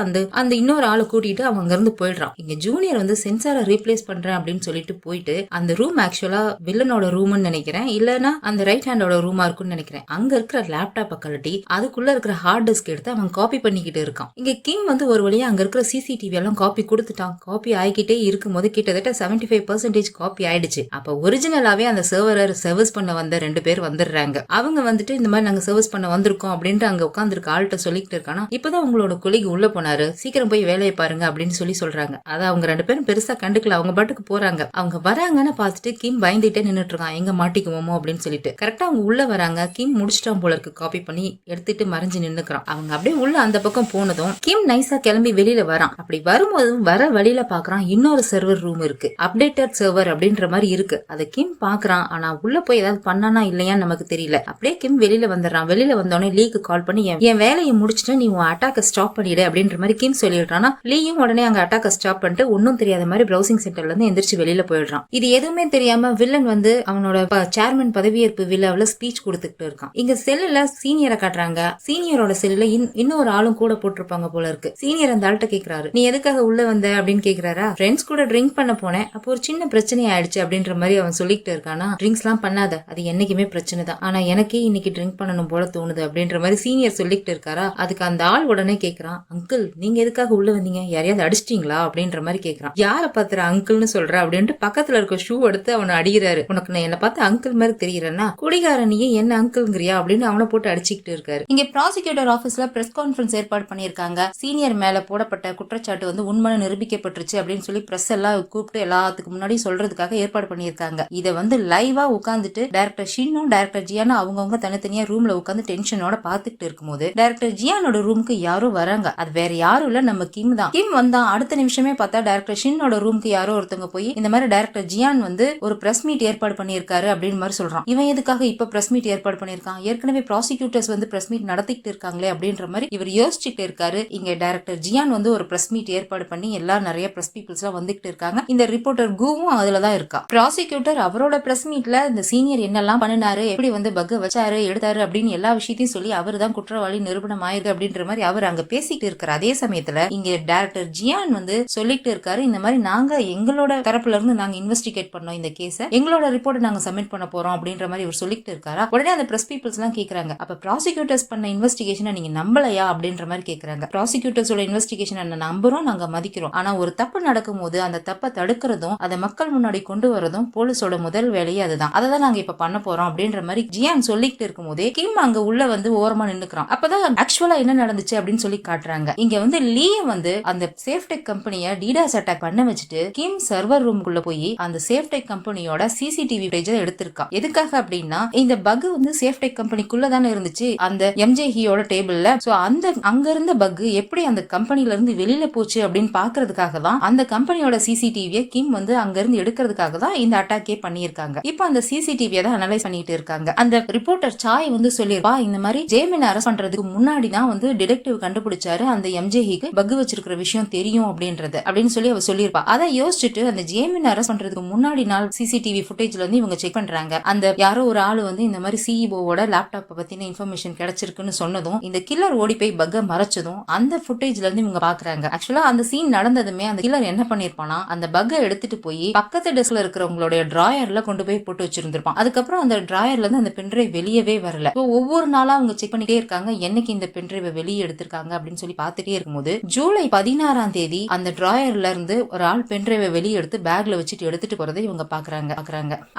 அந்த இன்னொரு ஆளை கூட்டிட்டு அவங்க அங்க இருந்து போயிடுறான். இங்க ஜூனியர் வந்து சென்சாரை ரீப்ளேஸ் பண்றேன் அப்படின்னு சொல்லிட்டு போயிட்டு அந்த ரூம் ஆக்சுவலா வில்லனோட ரூம்னு நினைக்கிறேன், இல்லனா அந்த ரைட் ஹேண்டோட ரூமா இருக்கும்னு நினைக்கிறேன். அங்க இருக்கிற லேப்டாப்பை கழட்டி அதுக்குள்ள இருக்கிற ஹார்ட் டிஸ்க் எடுத்து அவன் காப்பி பண்ணிக்கிட்டு இருக்கான். இங்க கிங் வந்து ஒரு வழியா அங்க இருக்கிற சிசிடிவி எல்லாம் காப்பி கொடுத்துட்டான். காப்பி ஆகிக்கிட்டே இருக்கும்போது கிட்டத்தட்ட 75% காப்பி ஆயிடுச்சு. அப்ப ஒரிஜினலாவே அந்த சர்வரை சர்வீஸ் பண்ண வந்த 2 பேர் வந்துடுறாங்க. அவங்க வந்துட்டு இந்த மாதிரி நாங்க சர்வீஸ் பண்ண வந்திருக்கோம் அப்படின்ட்டு அங்க உட்காந்துருக்க ஆள்கிட்ட சொல்லிட்டு இருக்கானா. இப்பதான் உங்களோட கொலிக்கு உள்ள போனாரு, சீக்கிரம் போய் வேலையை பாருங்க அப்படின்னு சொல்றாங்க. அதான் அவங்க 2 பேரும் பெருசா கண்டுக்கல, அவங்க பாட்டுக்கு போறாங்க. அவங்க வராங்கன்னு பார்த்துட்டு கிம் பயந்துட்டே நின்னுட்டு இருக்கான், எங்க மாட்டிக்குவோமோ அப்படின்னு சொல்லிட்டு. கரெக்டா அவங்க உள்ள வராங்க. கிம் முடிச்சிட்டான் போல இருக்கு, காப்பி பண்ணி எடுத்துட்டு மறைஞ்சு நின்னுக்கிறான். அவங்க அப்படியே உள்ள அந்த பக்கம் போனதும் கிம் நைஸா கிளம்பி வெளியில வரான். அப்படி வரும்போது வர வழியில பாக்குறான் இன்னொரு சர்வர் ரூம் இருக்கு. அப்டேட்டட் சர்வர் அப்படின்ற மாதிரி மாதிரி இருக்கு. அதை கிம் பாக்குறான். ஆனா உள்ள போய் ஏதாவது பண்ணானா இல்லையான்னு நமக்கு தெரியல. அப்படியே கிம் வெளியில வந்துடுறான். வெளியில வந்தோடனே லீக்கு கால் பண்ணி என் வேலையை முடிச்சுட்டு நீ உன் அட்டாக்க ஸ்டாப் பண்ணிடு அப்படின்ற மாதிரி கிம் சொல்லிடுறான். லீயும் உடனே அங்க அட்டாக்க ஸ்டாப் பண்ணிட்டு ஒன்னும் தெரியாத மாதிரி பிரவுசிங் சென்டர்ல இருந்து எந்திரிச்சு வெளியில போயிடுறான். இது எதுவுமே தெரியாம வில்லன் வந்து அவனோட சேர்மன் பதவியேற்பு விழாவில் ஸ்பீச் கொடுத்துட்டு இருக்கான். இங்க செல்லுல சீனியரை காட்டுறாங்க. சீனியரோட செல்லுல இன்னொரு ஆளும் கூட போட்டிருப்பாங்க போல இருக்கு. சீனியர் அந்த ஆள்கிட்ட கேக்குறாரு, நீ எதுக்காக உள்ள வந்த அப்படின்னு கேக்குறாரா. ஃப்ரெண்ட்ஸ் கூட ட்ரிங்க் பண்ண போனேன், அப்போ ஒரு சின்ன பிரச்சனை ஆயிடுச்சு அப்படின்ற மாதிரி அவன் சொல்லிட்டு இருக்கானா. ட்ரிங்க்ஸ் எல்லாம் பண்ணாத, அது என்னைக்குமே பிரச்சனை தான். ஆனா எனக்கே இன்னைக்கு ட்ரிங்க் பண்ணணும் போல தோணுது அப்படின்ற மாதிரி சீனியர் சொல்லிட்டு இருக்காரா. அதுக்கு அந்த ஆள் உடனே கேக்குறான், அங்கிள் நீங்க எதுக்காக உள்ள வந்தீங்க, யாரையாவது அடிச்சிட்டீங்களா அப்படின்ற மாதிரி கேக்குறான். யார பாத்துற அங்கிள்னு சொல்ற அப்படின்ட்டு பக்கத்துல இருக்க ஷூ எடுத்து அவனை அடிக்கிறாரு. உனக்கு நான் என்ன பார்த்து அங்கிள் மாதிரி தெரியறேன்னா, குடிகாரன் நீ என்ன அங்கிள்ங்கிறியா அப்படின்னு அவனை போட்டு அடிச்சுக்கிட்டு இருக்காரு. இங்க ப்ராசிக்யூட்டர் ஆபீஸ்ல பிரஸ் கான்ஃபரன்ஸ் ஏற்பாடு பண்ணிருக்காங்க. சீனியர் மேல போடப்பட்ட குற்றச்சாட்டு வந்து உண்மை நிரூபிக்கப்பட்டுருச்சு அப்படின்னு சொல்லி பிரஸ் எல்லாம் கூப்பிட்டு எல்லாத்துக்கு முன்னாடி சொல்றதுக்காக ஏற்பாடு பண்ணிருக்காங்க. இதை வந்து லைவா உட்காந்துட்டு டைரக்டர் ஷின்னும் டைரக்டர் ஜியானும் அவங்கவுங்க தனித்தனியா ரூம்ல உட்காந்து டென்ஷனோட பாத்துட்டு இருக்கும்போது டைரக்டர் ஜியானோட ரூமுக்கு யாரோ வராங்க. அது வேற யாரும் இல்ல, நம்ம கிம் தான். கிம் வந்தா அடுத்த நிமிஷமே பார்த்தா டைரக்டர் ஷின்னோட ரூமுக்கு யாரோ ஒருத்தவங்க போய் இந்த மாதிரி டைரக்டர் ஜியான் வந்து ஒரு பிரஸ் மீட் ஏற்பாடு பண்ணிருக்காரு அப்படின்னு மாதிரி சொல்றான். இவன் எதுக்காக இப்ப பிரஸ் மீட் ஏற்பாடு பண்ணிருக்கான், ஏற்கனவே ப்ராசிக்யூட்டர்ஸ் வந்து பிரஸ் மீட் நடத்திட்டு இருக்காங்களே அப்படின்ற மாதிரி இவர் யோசிச்சுட்டு இருக்காரு. இங்க டைரக்டர் ஜியான் வந்து ஒரு பிரஸ் மீட் ஏற்பாடு பண்ணி எல்லாம் நிறைய பிரஸ் பீப்புள்ஸ் எல்லாம் வந்துட்டு இருக்காங்க. இந்த ரிப்போர்ட்டர் கூவும் அதுலதான் இருக்கா. ப்ராசிக்யூட்டர் அவரோட பிரஸ் மீட்ல இந்த சீனியர் என்னெல்லாம் பண்ணினாரு, எப்படி வந்து பக் வச்சாரு எடுத்தாரு அப்படின்னு எல்லா விஷயத்தையும் சொல்லி அவர் தான் குற்றவாளி நிரூபணம் ஆயிருக்கு அப்படின்ற மாதிரி அவர் அங்க பேசிட்டு இருக்காரு. அதே சமயத்துல இங்க டைரக்டர் ஜியான் வந்து சொல்லிட்டு இருக்காரு, இந்த மாதிரி நாங்க எங்களோட தரப்புல இருந்து நாங்க இன்வெஸ்டிகேட் பண்ணோம் இந்த கேஸ, எங்களோட ரிப்போர்ட் நாங்க சப்மிட் பண்ண போறோம் அப்படின்ற மாதிரி இவர் சொல்லிட்டு இருக்காரா. உடனே அந்த பிரஸ் பீப்புள்ஸ் எல்லாம் கேக்குறாங்க, அப்ப ப்ராசிக்யூட்டர்ஸ் பண்ண இன்வெஸ்டிகேஷனை நீங்க நம்பலையா அப்படின்ற மாதிரி கேக்குறாங்க. ப்ராசிக்யூட்டர்ஸோட இன்வெஸ்டிகேஷன் நம்புறோம், நாங்க மதிக்கிறோம். ஆனா ஒரு தப்பு நடக்கும் போது அந்த தப்பை தடுக்கிறதும் அதை மக்கள் முன்னாடி கொண்டு வரதும் போலீஸோட முதல் வேலையே அதுதான். அதை தான் நாங்க இப்ப பண்ண போறோம் அப்படின்ற மாதிரி ஜியான் சொல்லிட்டு இருக்கும் போதே கிம் அங்க உள்ள வந்து ஓரமா நின்னுக்கிறான். அப்பதான் ஆக்சுவலா என்ன நடந்துச்சு அப்படின்னு சொல்லி காட்டுறாங்க. இங்க வந்து லீ வந்து அந்த சேஃப்டெக் கம்பெனியை டிடாஸ் அட்டாக் பண்ண வச்சுட்டு கிம் சர்வர் ரூம்குள்ள போய் அந்த சேஃப்டெக் கம்பெனியோட சிசிடிவி ஃபுட்டேஜ் எடுத்திருக்கா. எதுக்காக அப்படின்னா இந்த பக் வந்து சேஃப்டெக் கம்பெனிக்குள்ள தானே இருந்துச்சு அந்த எம்ஜேஹியோட டேபிள்ல. சோ அந்த அங்க இருந்த பக் எப்படி அந்த கம்பெனில இருந்து வெளியில போச்சு அப்படின்னு பாக்குறதுக்காக தான் அந்த கம்பெனியோட சிசிடிவியை கிம் வந்து அங்க இருந்து எடுக்கிறதுக்காக தான் இந்த அட்டாக்கே பண்ணிருக்காங்க. இப்போ அந்த சிசிடிவியை தான் அனலைஸ் பண்ணிட்டு இருக்காங்க. அந்த ரிப்போர்ட்டர் சாய் வந்து சொல்லிருப்பா, இந்த மாதிரி ஜேமின் அரெஸ்ட் பண்றதுக்கு முன்னாடி தான் வந்து டிடெக்டிவ் கண்டுபிடிச்சாரு அந்த எம்ஜேஹிக்கு பக் வச்சிருக்கிற விஷயம் தெரியும் அப்படின்றது அப்படின்னு சொல்லி அவ சொல்லிருப்பா. அதை யோசிச்சுட்டு அந்த ஜேமின் அரெஸ்ட் பண்றதுக்கு முன்னாடி நாள் சிசிடிவி ஃபுட்டேஜ்ல வந்து இவங்க செக் பண்றாங்க. அந்த யாரோ ஒரு ஆளு வந்து இந்த மாதிரி சிஇஓவோட லேப்டாப் பத்தின இன்ஃபர்மேஷன் கிடைச்சிருக்குன்னு சொன்னதும் இந்த கில்லர் ஓடி போய் பக்க மறைச்சதும் அந்த ஃபுட்டேஜ்ல இருந்து இவங்க பாக்குறாங்க. ஆக்சுவலா அந்த சீன் நடந்ததுமே அந்த கில்லர் என்ன பண்ணிருப்பானா, அந்த பக்க எடுத்துட்டு போய் பக்கத்து டெஸ்க்ல இருக்கிறவங்களுடைய டிராயர்ல கொண்டு போய் போட்டு வச்சிருந்திருப்பான். அதுக்கப்புறம் அந்த டிராயர்ல இருந்து அந்த பென்ட்ரைவ் வெளியவே வரல. ஒவ்வொரு நாளா அவங்க செக் பண்ணிட்டே இருக்காங்க, என்னைக்கு இந்த பென்ட்ரைவ் வெளியே எடுத்திருக்காங்க அப்படின்னு சொல்லி பாத்துட்டே இருக்கும்போது ஜூலை 16ஆம் தேதி அந்த டிராயர்ல இருந்து ஒரு ஆள் பென்ட்ரைவை வெளியே எடுத்து பேக்ல வச்சுட்டு எடுத்துட்டு போறதை இவங்க பாக்குறாங்க.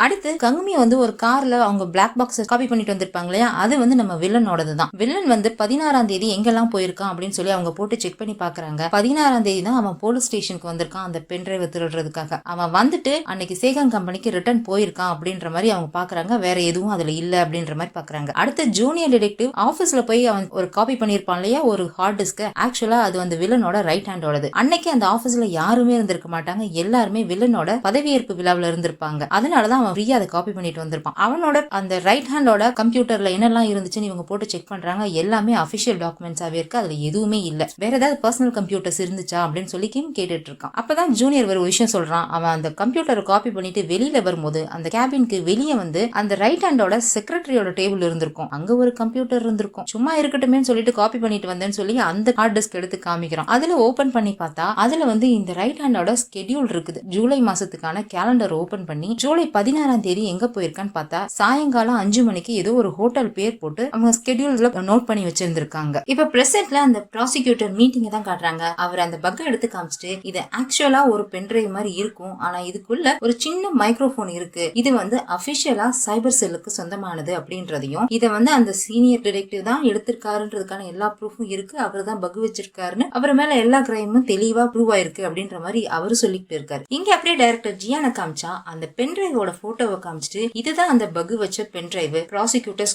அடுத்து கங்குமி வந்து ஒரு கார்ல அவங்க பிளாக் பாக்ஸ் காப்பி பண்ணிட்டு வந்திருப்பாங்க இல்லையா, அது வந்து நம்ம வில்லனோடது தான். வில்லன் வந்து 16ஆம் தேதி எங்கெல்லாம் போயிருக்கான் அப்படின்னு சொல்லி அவங்க போட்டு செக் பண்ணி பாக்குறாங்க. 16ஆம் தேதி தான் அவன் போலீஸ் ஸ்டேஷனுக்கு வந்திருக்கான் அந்த பென்ட்ரைவை திருடுறதுக்காக. அவன் வந்துட்டு அன்னைக்கு சேகன் கம்பெனிக்கு ரிட்டர்ன் போயிருக்கான் அப்படின்ற மாதிரி அவங்க பாக்குறாங்க. வேற எதுவும் அதுல இல்ல அப்படின்ற மாதிரி பாக்குறாங்க. அடுத்து ஜூனியர் டிடெக்டிவ் ஆபீஸ்ல போய் அவன் ஒரு காப்பி பண்ணிருப்பான் இல்லையா ஒரு ஹார்ட் டிஸ்க், ஆக்சுவலா அது வந்து வில்லனோட ரைட் ஹேண்டோடது. அன்னைக்கு அந்த ஆபீஸ்ல யாருமே இருந்திருக்க மாட்டாங்க, எல்லாருமே வில்லனோட பதவியேற்பு விழாவில் இருந்திருப்பாங்க. அதனாலதான் அவன் ஃப்ரீயா அதை காப்பி பண்ணிட்டு வந்திருப்பான். அவனோட அந்த ரைட் ஹேண்டோட கம்ப்யூட்டர்ல என்னெல்லாம் இருந்துச்சுன்னு இவங்க போட்டு செக் பண்றாங்க. எல்லாமே அபிஷியல் டாக்குமெண்ட்ஸாவே இருக்கு, அதுல எதுவுமே இல்ல. வேற ஏதாவது பர்சனல் கம்ப்யூட்டர்ஸ் இருந்துச்சா அப்படின்னு சொல்லி கிம் கேட்டுட்டு இருக்கான். அப்பதான் ஜூனியர் ஒரு விஷயம் சொல்றான். அவன் அந்த கம்ப்யூட்டரை காப்பி பண்ணிட்டு வெளியில வரும்போது அந்த கேபினுக்கு வெளியே வந்து அந்த ரைட் ஹேண்டோட செக்ரட்டரியோட டேபிள் இருந்திருக்கும், அங்க ஒரு கம்ப்யூட்டர் இருந்திருக்கும். சும்மா இருக்கட்டுமே சொல்லிட்டு காப்பி பண்ணிட்டு வந்தேன்னு சொல்லி அந்த ஹார்ட் டிஸ்க் எடுத்து காமிக்கிறான். அதுல ஓபன் பண்ணி பார்த்தா அதுல வந்து இந்த ரைட் ஹேண்டோட ஸ்கெடியூல் இருக்குது. ஜூலை மாசத்துக்கான கேலண்டர் ஓபன் பண்ணி ஜூலை 16ஆம் தேதி எங்க போயிருக்கான்னு பார்த்தா சாயங்காலம் 5 மணிக்கு ஏதோ ஒரு ஹோட்டல் பேர் போட்டு அவங்க ஸ்கெடியூல்ல நோட் பண்ணி வச்சிருந்திருக்காங்க. இப்ப பிரசன்ட்ல அந்த ப்ராசிக்யூட்டர் மீட்டிங் தான் காட்டுறாங்க. அவர் அந்த பக்க எடுத்து காமிச்சிட்டு இது ஆக்சுவலா ஒரு பென்ட்ரைவ் மாதிரி இருக்கும், ஆனா இதுக்குள்ள ஒரு சின்ன மைக்ரோபோன் இருக்கு, இது வந்து அபிஷியலா சைபர் செல்லுக்கு சொந்தமானது அப்படின்றதையும், இதை வந்து அந்த சீனியர் டிடெக்டிவ் தான் எடுத்திருக்காருன்றதுக்கான எல்லா ப்ரூஃபும் இருக்கு, அவர் தான் பக் வச்சிருக்காருன்னு அவர் மேல எல்லா கிரைமும் தெளிவா ப்ரூவ் ஆயிருக்கு அப்படின்ற மாதிரி அவரு சொல்லிட்டு இருக்காரு. இங்க அப்படியே டைரக்டர் ஜியான காமிச்சா அந்த பென்ட்ரைவோட போட்டோவை காமிச்சிட்டு இதுதான் அந்த பக் வச்ச பென்ட்ரைவ், ப்ராசிக்யூட்டர்ஸ்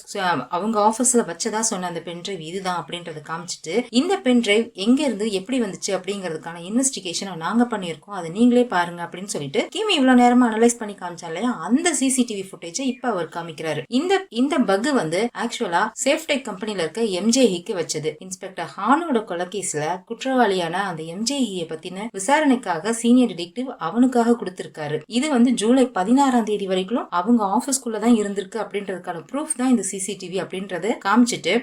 அவங்க ஆபீஸ்ல வச்சதா சொன்ன அந்த பென்ட்ரைவ் இதுதான் அப்படின்றத காமிச்சிட்டு இந்த பென்ட்ரைவ் எங்க இருந்து எப்படி வந்துச்சு அப்படிங்கறதுக்கான இன்வெஸ்டிகேஷன் நாங்க பண்ணிருக்கோம், அதை நீங்களே பாருங்க அப்படின்னு சொல்லிட்டு கிம் இவ்வளவு நேரம் நேரமா அனலைஸ் பண்ணி காமிச்சா இல்லையா, அந்த சிசிடிவி ஃபுட்டேஜ் இப்ப அவர் காமிக்கிறாரு. இந்த பக் வந்து ஆக்சுவலா சேஃப்டெக் கம்பெனில இருக்க எம்ஜேஹிக்கு வச்சது. இன்ஸ்பெக்டர் ஹானோட கொலைகேஸ்ல குற்றவாளியான அந்த எம்ஜேஹியை பத்தின விசாரணைக்காக சீனியர் டிடெக்டிவ் அவனுக்காக கொடுத்திருக்காரு. இது வந்து ஜூலை 16ஆம் தேதி வரைக்கும் அவங்க ஆபீஸ்க்குள்ளதான் இருந்திருக்கு அப்படின்றதுக்கான ப்ரூஃப் தான் இந்த சிசிடிவி அப்படின்றத காமிச்சிட்டு,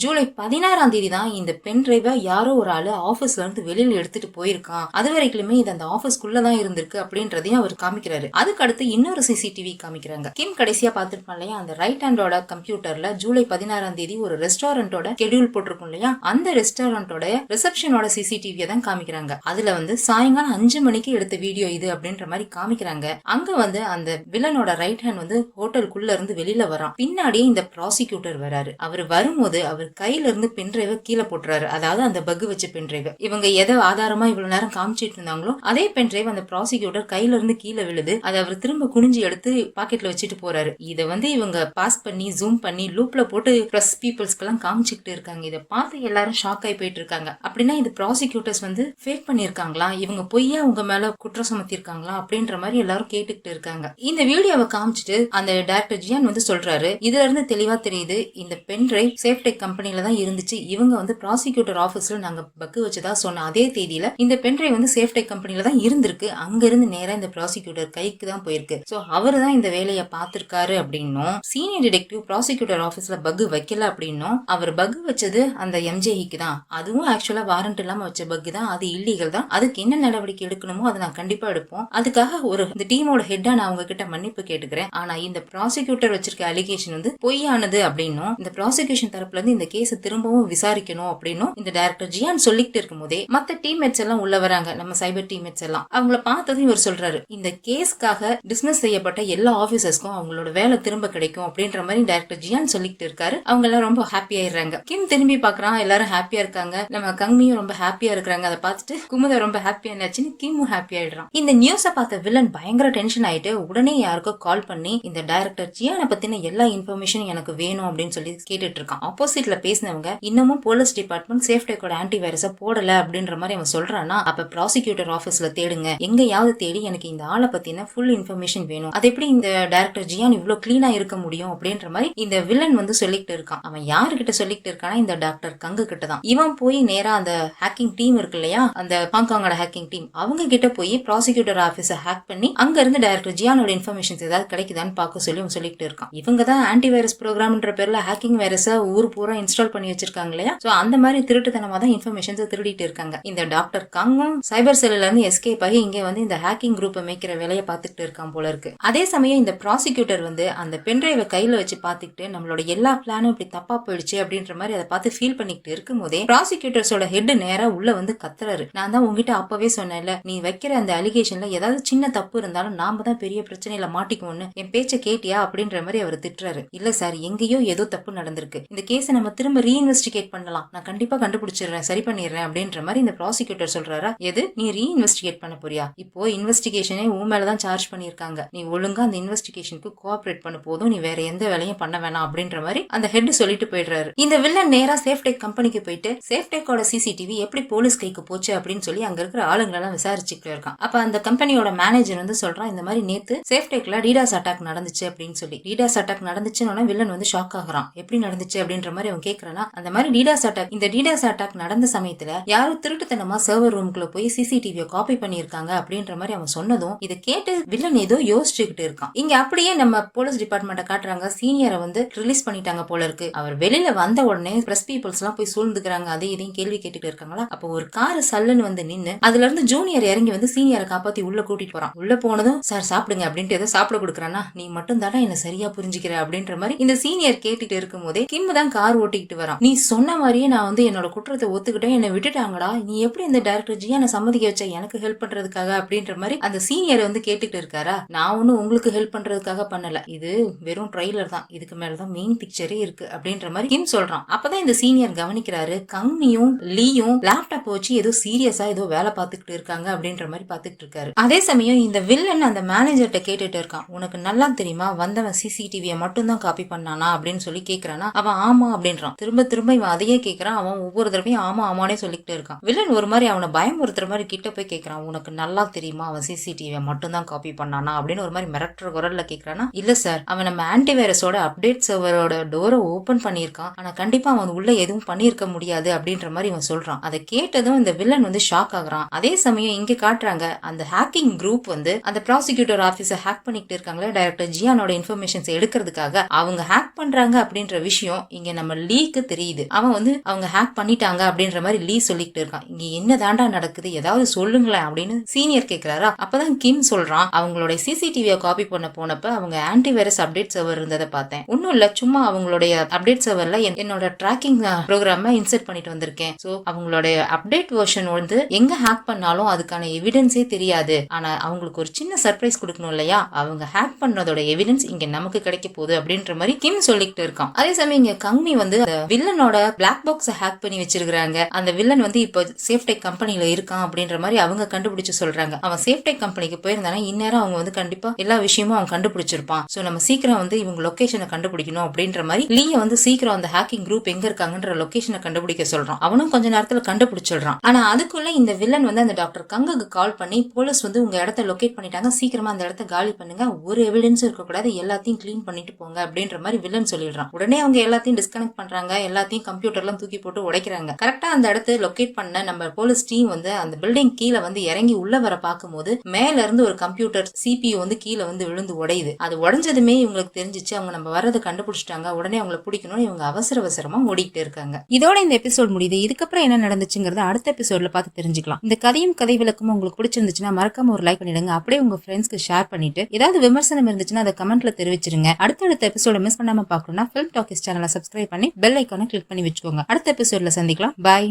ஜூலை 16ஆம் தேதி தான் இந்த பென் டிரைவை யாரோ ஒரு ஆளு ஆபீஸ்ல இருந்து வெளியில எடுத்துட்டு போயிருக்கான், அது வரைக்குமே இது அந்த ஆபீஸ்க்குள்ளதான் இருந்திருக்கு அப்படின்றதையும் அவர் காமிக்கிறாரு. அதுக்கு அடுத்து இன்னொரு சிசிடிவி காமிக்கிறாங்க. கிம் கடைசியா பாத்துருப்பான் இல்லையா, அந்த ரைட் ஹேண்டோட கம்ப்யூட்டர்ல ஜூலை 16ஆம் தேதி ஒரு ரெஸ்டாரண்டோட ஷெட்யூல் போட்டிருக்கும் இல்லையா, அந்த ரெஸ்டாரண்டோட ரிசப்ஷனோட சிசிடிவியை தான் காமிக்கிறாங்க. அதுல வந்து சாயங்காலம் 5 மணிக்கு எடுத்த வீடியோ இது அப்படின்ற மாதிரி காமிக்கிறாங்க. அங்க வந்து அந்த வில்லனோட ரைட் ஹேண்ட் வந்து ஹோட்டலுக்குள்ள இருந்து வெளியில வரான். பின்னாடியே இந்த ப்ராசிக்யூட்டர் வராரு. அவர் வரும்போது அவர் கையில இருந்து பென்ட்ரைவ கீழே போட்டுறாரு. அதாவது அந்த பக் வச்ச பென்ட்ரைவ் இவங்க எதை ஆதாரமா இவ்வளவு நேரம் காமிச்சிட்டு இருந்தாங்களோ அதே பென்ட்ரைவ் அந்த ப்ராசிக்யூட்டர் கையில இருந்து கீழே விழுது. அதை அவர் திரும்ப குனிஞ்சு எடுத்து பாக்கெட்ல வச்சுட்டு போறாரு. இதை வந்து இவங்க பாஸ் பண்ணி ஜூம் பண்ணி லூப்ல போட்டு பிரஸ் பீப்புள்ஸ்க்கு எல்லாம் காமிச்சுக்கிட்டு இருக்காங்க. இதை பார்த்து எல்லாரும் ஷாக் ஆகி போயிட்டு இருக்காங்க. அப்படின்னா இந்த ப்ராசிக்யூட்டர்ஸ் வந்து ஃபேக் பண்ணிருக்காங்களா, இவங்க பொய்யா உங்க மேல குற்றம் சுமத்திருக்காங்களா அப்படின்ற மாதிரி எல்லாரும் கேட்டுக்கிட்டு இருக்காங்க. இந்த வீடியோவை காமிச்சிட்டு அந்த டைரக்டர் ஜியான் வந்து சொல்றாரு, இதுல இருந்து தெளிவா தெரியுது இந்த பென் டிரைவ் சேஃப்டெக் கம்பெனில தான் இருந்துச்சு. இவங்க வந்து ப்ராசிக்யூட்டர் ஆபீஸ்ல நாங்க பக்கு வச்சதா சொன்ன அதே தேதியில இந்த பென் டிரைவ் வந்து சேஃப்டெக் கம்பெனில தான் இருந்திருக்கு. அங்க இருந்து நேரா இந்த ப்ராசிக்யூட்டர் கைக்கு தான் போயிருக்கு. சோ அவரு தான் இந்த வேலையை பார்த்திருக்காரு அப்படின்னும், சீனியர் டிடெக்டிவ் ப்ராசிக்யூட்டர் ஆபீஸ்ல பக் வைக்கல அப்படின்னும், அவர் பக் வச்சது அந்த எம்ஜேஹிக்கு தான். அதுவும் ஆக்சுவலா வாரண்ட் இல்லாம வச்ச பக் தான், அது இல்லீகல் தான். அதுக்கு என்ன நடவடிக்கை எடுக்கணுமோ அதை நான் கண்டிப்பா எடுப்போம். அதுக்காக இந்த டீமோட ஹெட்டா நான் உங்ககிட்ட மன்னிப்பு கேட்டுக்கிறேன். ஆனா இந்த ப்ராசிக்யூட்டர் வச்சிருக்க அலிகேஷன் வந்து பொய்யானது அப்படின்னும், இந்த ப்ராசிக்யூஷன் தரப்புல இருந்து இந்த கேஸ் திரும்பவும் விசாரிக்கணும் அப்படின்னும் இந்த டைரக்டர் ஜியான் சொல்லிட்டு இருக்கும் போதே மத்த டீம்மேட்ஸ் எல்லாம் உள்ள வராங்க. நம்ம சைபர் டீம்மேட்ஸ் எல்லாம் அவங்கள பார்த்ததும் இவர் சொல்றாரு, இந்த கேஸ்க்காக டிஸ்மிஸ் செய்யப்பட்ட எல்லா ஆபீசர்ஸ்க்கும் அவங்களோட வேலை திரும்ப கிடைக்கும் அப்படின்ற மாதிரி டைரக்டர் ஜியான் சொல்லிட்டு இருக்காரு. அவங்க எல்லாம் ரொம்ப ஹாப்பி ஆயிடுறாங்க. கிம் திரும்பி பாக்குறான், எல்லாரும் ஹாப்பியா இருக்காங்க. நம்ம கங்மியும் ரொம்ப ஹாப்பியா இருக்கிறாங்க. அதை பார்த்துட்டு குமுத ரொம்ப ஹாப்பியா இருந்துச்சுன்னு கிம்மும் ஹாப்பி ஆயிடுறான். இந்த நியூஸை பார்த்த வில்லன் பயங்கர டென்ஷன் ஆயிட்டு உடனே யாருக்கோ கால் பண்ணி இந்த டைரக்டர் ஜியானை பத்தின எல்லா இன்ஃபர்மேஷனும் எனக்கு வேணும் அப்படின்னு சொல்லி கேட்டுட்டு இருக்கான். ஆப்போசிட்ல பேசினவங்க இன்னமும் போலீஸ் டிபார்ட்மெண்ட் சேஃப்டெக்கோட ஆன்டி வைரஸை போடல அப்படின்ற மாதிரி அவன் சொல்றானா, அப்ப ப்ராசிக்யூட்டர் ஆபீஸ்ல தேடுங்க, எங்கயாவது தேடி எனக்கு இந்த ஆளை பத்தின ஃபுல் இன்ஃபர்மேஷன் வேணும். அது எப்படி இந்த டைரக்டர் ஜியான் இவ்வளவு கிளீனா இருக்க முடியும் அப்படின்ற மாதிரி இந்த வில்லன் வந்து சொல்லிட்டு இருக்கான். அவன் யாருகிட்ட சொல்லிட்டு இருக்கானா, இந்த டாக்டர் கங்கு கிட்ட தான். இவன் போய் நேரா அந்த ஹேக்கிங் டீம் இருக்கு இல்லையா, அந்த ஹாங்காங்கோட ஹேக்கிங் டீம், அவங்க கிட்ட போய் ப்ராசிக்யூட்டர் ஆபீஸ ஹேக் பண்ணி அங்க இருந்து டைரக்டர் ஜியானோட இன்ஃபர்மேஷன்ஸ் ஏதாவது கிடைக்குதான்னு பார்க்க சொல்லி அவன் சொல்லிட்டு இருக்கான். இவங்க தான் ஆன்டி வைரஸ் ப்ரோக்ராம்ன்ற பேர்ல ஹேக்கிங் வைரஸை ஊர் பூரா இன்ஸ்டால் பண்ணி வச்சிருக்காங்க இல்லையா. சோ அந்த மாதிரி திருட்டுத்தனமா தான் இன்ஃபர்மேஷன்ஸ் திருடிட்டு இருக்காங்க. இந்த டாக்டர் கங்கும் சைபர் செல்ல இருந்து எஸ்கேப் ஆகி இங்க வந்து இந்த ஹேக்கிங் குரூப்பை மேய்க்கிற வேலையை பார்த்துட்டு இருக்கான் போல இருக்கு. அதே சமயம் இந்த ப்ராசிக்யூட்டர் வந்து அந்த பென்ட்ரைவை கையில வச்சு பார்த்துக்கிட்டு நம்மளோட எல்லா பிளானும் இப்படி தப்பா போயிடுச்சு அப்படின்ற மாதிரி அதை பார்த்து ஃபீல் பண்ணிக்கிட்டு இருக்கும் போதே ப்ராசிக்யூட்டர்ஸோட ஹெட் நேரா உள்ள வந்து கத்துறாரு. நான் தான் உங்ககிட்ட அப்பவே சொன்னேன்ல, நீ வைக்கிற அந்த அலிகேஷன்ல ஏதாவது சின்ன தப்பு இருந்தாலும் நாம தான் பெரிய பிரச்சனையில மாட்டிக்குவோன்னு, என் பேச்ச கேட்டியா அப்படின்ற மாதிரி அவர் திட்டுறாரு. இல்ல சார், எங்கேயோ ஏதோ தப்பு நடந்திருக்கு, இந்த கேஸை நம்ம திரும்ப ரீஇன்வெஸ்டிகேட் பண்ணலாம், நான் கண்டிப்பா கண்டுபிடிச்சிடுறேன், சரி பண்ணிடுறேன் அப்படின்ற மாதிரி இந்த ப்ராசிக்யூட்டர் சொல்றாரா. எது, நீ ரீஇன்வெஸ்டிகேட் பண்ண போறியா? இப்போ இன்வெஸ்டிகேஷனே உன் மேலதான் சார்ஜ் பண்ணிருக்காங்க, நீ ஒழுங்கா அந்த இன்வெஸ்டிகேஷனுக்கு கோஆபரேட் பண்ண போதும், நீ வேற எந்த வேலையும் பண்ண வேணாம் அப்படின்ற மாதிரி அந்த ஹெட் சொல்லிட்டு போயிடுறாரு. இந்த வில்லன் நேரா சேஃப்டெக் கம்பெனிக்கு போயிட்டு சேஃப்டெக்கோட சிசிடிவி எப்படி போலீஸ் கைக்கு போச்சு அப்படின்னு சொல்லி அங்க இருக்கிற ஆளுங்களை எல்லாம் விசாரிச்சுட்டு இருக்கான். அப்ப அந்த கம்பெனியோட மேனேஜர் வந்து சொல்றான், இந்த மாதிரி நேத்து சேஃப்டெக்ல டிடாஸ் அட்டாக் நடந்துச்சு அப்படின்னு சொல்லி. டிடாஸ் அட்டாக் நடந்துச்சுன்னு வில்லன் வந்து ஷாக் ஆகுறான். எப்படி நடந்துச்சு அப்படின்ற மாதிரி அவன் கேக்குறானா, அந்த மாதிரி டிடாஸ் அட்டாக், இந்த டிடாஸ் அட்டாக் நடந்த சமயத்துல யாரும் திருட்டுத்தனமா சர்வர் ரூம்குள்ள போய் சிசிடிவியை காப்பி பண்ணிருக்காங்க அப்படின்ற மாதிரி அவன் சொன்னதும் இதை கேட்டு வில்லன் ஏதோ யோசிச்சுக்கிட்டு இருக்கான். இங்க அப்படியே நம்ம போலீஸ் டிபார்ட்மெண்ட்டை காட்டுறாங்க. சீனியரை வந்து ரிலீஸ் பண்ணிட்டாங்க போல இருக்கு. அவர் வெளியில வந்த உடனே பிரஸ் பீப்புள்ஸ் எல்லாம் போய் சூழ்ந்துக்கிறாங்க, அதே இதையும் கேள்வி கேட்டுட்டு இருக்காங்களா. அப்போ ஒரு கார் சல்லுன்னு வந்து நின்னு அதுல இருந்து ஜூனியர் இறங்கி வந்து சீனியரை காப்பாத்தி உள்ள கூட்டிட்டு போறான். உள்ள போனதும் சார் சாப்பிடுங்க அப்படின்ட்டு ஏதோ சாப்பிட கொடுக்குறானா, நீ மட்டும் தானே என்ன சரியா புரிஞ்சுக்கிற அப்படின்ற மாதிரி இந்த சீனியர் கேட்டுட்டு இருக்கும் போதே கிம் தான் கார் ஓட்டிக்கிட்டு வரான். நீ சொன்ன மாதிரியே நான் வந்து என்னோட குற்றத்தை ஒத்துக்கிட்டேன், என்னை விட்டுட்டாங்கடா, நீ எப்படி இந்த டைரக்டர் ஜியானை சம்மதிக்க வச்ச எனக்கு ஹெல்ப் பண்றதுக்காக அப்படின்ற மாதிரி அந்த சீனியர் வந்து கேட்டுட்டு இருக்காரா. நான் ஒன்னும் உங்களுக்கு ஹெல்ப் பண்றதுக்காக பண்ணல, இது வெறும் ட்ரைலர் தான், இதுக்கு மேலதான் மெயின் பிக்சரே இருக்கு அப்படின்ற மாதிரி கிம் சொல்றான். அப்பதான் இந்த சீனியர் கவனிக்கிறாரு, கங்மியும் லீயும் லேப்டாப் வச்சு ஏதோ சீரியஸா ஏதோ வேலை பார்த்துக்கிட்டு இருக்காங்க அப்படின்ற மாதிரி பார்த்துக்கிட்டு இருக்காரு. அதே சமயம் இந்த வில்லன் அந்த மேனேஜர்கிட்ட கேட்டுட்டு இருக்கான், உனக்கு நல்லா தெரியுமா வந்தவன் சிசிடிவியை மட்டும் தான் காப்பி பண்ணானா அப்படின்னு சொல்லி கேக்குறானா. அவன் ஆமா அப்படின்றான். திரும்ப திரும்ப இவன் அதையே கேக்குறான். அவன் ஒவ்வொரு தடவையும் ஆமா ஆமானே சொல்லிக்கிட்டே இருக்கான். வில்லன் ஒரு மாதிரி அவனை பயமுறுத்துற மாதிரி கிட்ட போய் கேக்குறான், உனக்கு நல்லா தெரியுமா அவன் சிசிடிவியை மட்டும்தான் காப்பி பண்ணானா அப்படின்னு ஒரு மாதிரி மிரட்டுற குரல்ல கேக்குறானா. இல்ல சார், அவன் நம்ம ஆன்டிவைரஸோட அப்டேட் சர்வரோட டோரை ஓபன் பண்ணியிருக்கான். ஆனா கண்டிப்பா அவன் உள்ள எதுவும் பண்ணியிருக்க முடியாது அப்படின்ற மாதிரி இவன் சொல்றான். அதை கேட்டதும் இந்த வில்லன் வந்து ஷாக் ஆகுறான். அதே சமயம் இங்க காட்டுறாங்க அந்த ஹேக்கிங் குரூப் வந்து அந்த ப்ராசிக்யூட்டர் ஆபீஸ ஹேக் பண்ணிட்டு இருக்காங்களே டைரக்டர் ஜியானோட இன்ஃபர்மேஷன்ஸ் எடுக்கிறதுக்காக அவங்க ஹேக் பண்றாங்க அப்படின்ற விஷயம் இங்க நம்ம லீக்கு தெரியுது. அவன் வந்து அவங்க ஹேக் பண்ணிட்டாங்க அப்படின்ற மாதிரி லீ சொல்லிட்டு இருக்கான். இங்க என்ன தாண்டா நடக்குது, ஏதாவது சொல்லுங்களேன் அப்படின்னு சீனியர் கேக்குறாரா. அப்பதான் கிம் சொல்றான், அவங்களோட சிசிடிவியை காப்பி பண்ண போனப்ப அவங்க ஆன்டிவைரஸ் அப்டேட் சர்வர் இருந்ததை பார்த்தேன். ஒன்னும் இல்ல, சும்மா அவங்களுடைய அப்டேட் சர்வர்ல என்னோட ட்ராக்கிங் ப்ரோக்ராம இன்சர்ட் பண்ணிட்டு வந்திருக்கேன். சோ அவங்களுடைய அப்டேட் வெர்ஷன் வந்து எங்க ஹேக் பண்ணாலும் அதுக்கான எவிடன்ஸே தெரியாது. ஆனா அவங்களுக்கு ஒரு சின்ன சர்ப்ரைஸ் கொடுக்கணும் இல்லையா, அவங்க ஹேக் பண்ணதோட எவிடன்ஸ் இங்க நமக்கு கிடைக்க போகுது அப்படின்ற மாதிரி கிம் சொல்லிட்டு இருக்கான். அதே சமயம் இங்க கங்மி வந்து வில்லனோட பிளாக் பாக்ஸ் ஹேக் பண்ணி வச்சிருக்காங்க. அந்த வில்லன் வந்து இப்போ சேஃப்டெக் கம்பெனில இருக்கான் அப்படின்ற மாதிரி அவங்க கண்டுபிடிச்சு சொல்றாங்க. அவன் சேஃப்டெக் கம்பெனிக்கு போயிருந்தானா இந்நேரம் அவங்க வந்து கண்டிப்பா எல்லா விஷயமும் அவன் கண்டுபிடிச்சிருப்பான். சோ நம்ம சீக்கிரம் வந்து இவங்க லொகேஷனை கண்டுபிடிக்கணும் அப்படின்ற மாதிரி லீய வந்து சீக்கிரம் அந்த ஹேக்கிங் குரூப் எங்க இருக்காங்கன்ற லொகேஷனை கண்டுபிடிக்க சொல்றான். அவனும் கொஞ்ச நேரத்துல கண்டுபிடிச்சிடுறான். ஆனா அதுக்குள்ள இந்த வில்லன் வந்து அந்த டாக்டர் கங்குக்கு கால் பண்ணி, போலீஸ் வந்து உங்க இடத்த லொகேட் பண்ணிட்டாங்க, சீக்கிரமா அந்த இடத்த காலி பண்ணுங்க, ஒரு எவிடன்ஸ் இருக்க கூடாது, எல்லாத்தையும் கிளீன் பண்ணிட்டு போங்க அப்படின்ற மாதிரி வில்லன் சொல்லிடுறான். உடனே அவங்க எல்லாத்தையும் டிஸ்கனெக்ட் பண்றாங்க, எல்லாத்தையும் கம்ப்யூட்டர்லாம் தூக்கி போட்டு உடைக்கிறாங்க. கரெக்டா அந்த இடத்த லொகேட் பண்ண நம்ம போலீஸ் டீம் வந்து அந்த பில்டிங் கீழே வந்து இறங்கி உள்ள வர பார்க்கும்போது மேல இருந்து ஒரு கம்ப்யூட்டர் CPU வந்து கீழே வந்து விழுந்து உடையுது. அது உடஞ்சதுமே இவங்களுக்கு தெரிஞ்சிச்சு அவங்க நம்ம வரதை கண்டுபிடிச்சிட்டாங்க. உடனே அவங்களை பிடிக்கணும், இவங்க அவசர அவசரமா ஓடிக்கிட்டு இருக்காங்க. இதோட இந்த எபிசோட் முடியுது. இதுக்கப்புறம் என்ன நடந்துச்சுங்கிறத அடுத்த எபிசோட்ல பார்த்து தெரிஞ்சுக்கலாம். இந்த கதையும் கதை விளக்கமும் உங்களுக்கு பிடிச்சிருந்துச்சுன்னா மறக்காம ஒரு லைக் பண்ணிடுங்க. அப்படியே உங்க ஃப்ரெண்ட்ஸ்க்கு ஷேர் பண்ணிட்டு ஏதாவது விமர்சனம் இருந்துச்சுன்னா அதை கமெண்ட்ல தெரிவிச்சிருங்க. அடுத்த எபிசோட மிஸ் பண்ணாம பார்க்கணும்னா ஃபிலிம் டாக்கிஸ் சேனலை சப்ஸ்கிரைப் பண்ணி பெல் ஐக்கானை கிளிக் பண்ணி வச்சுக்கோங்க. அடுத்த எபிசோட்ல சந்திக்கலாம். பாய்.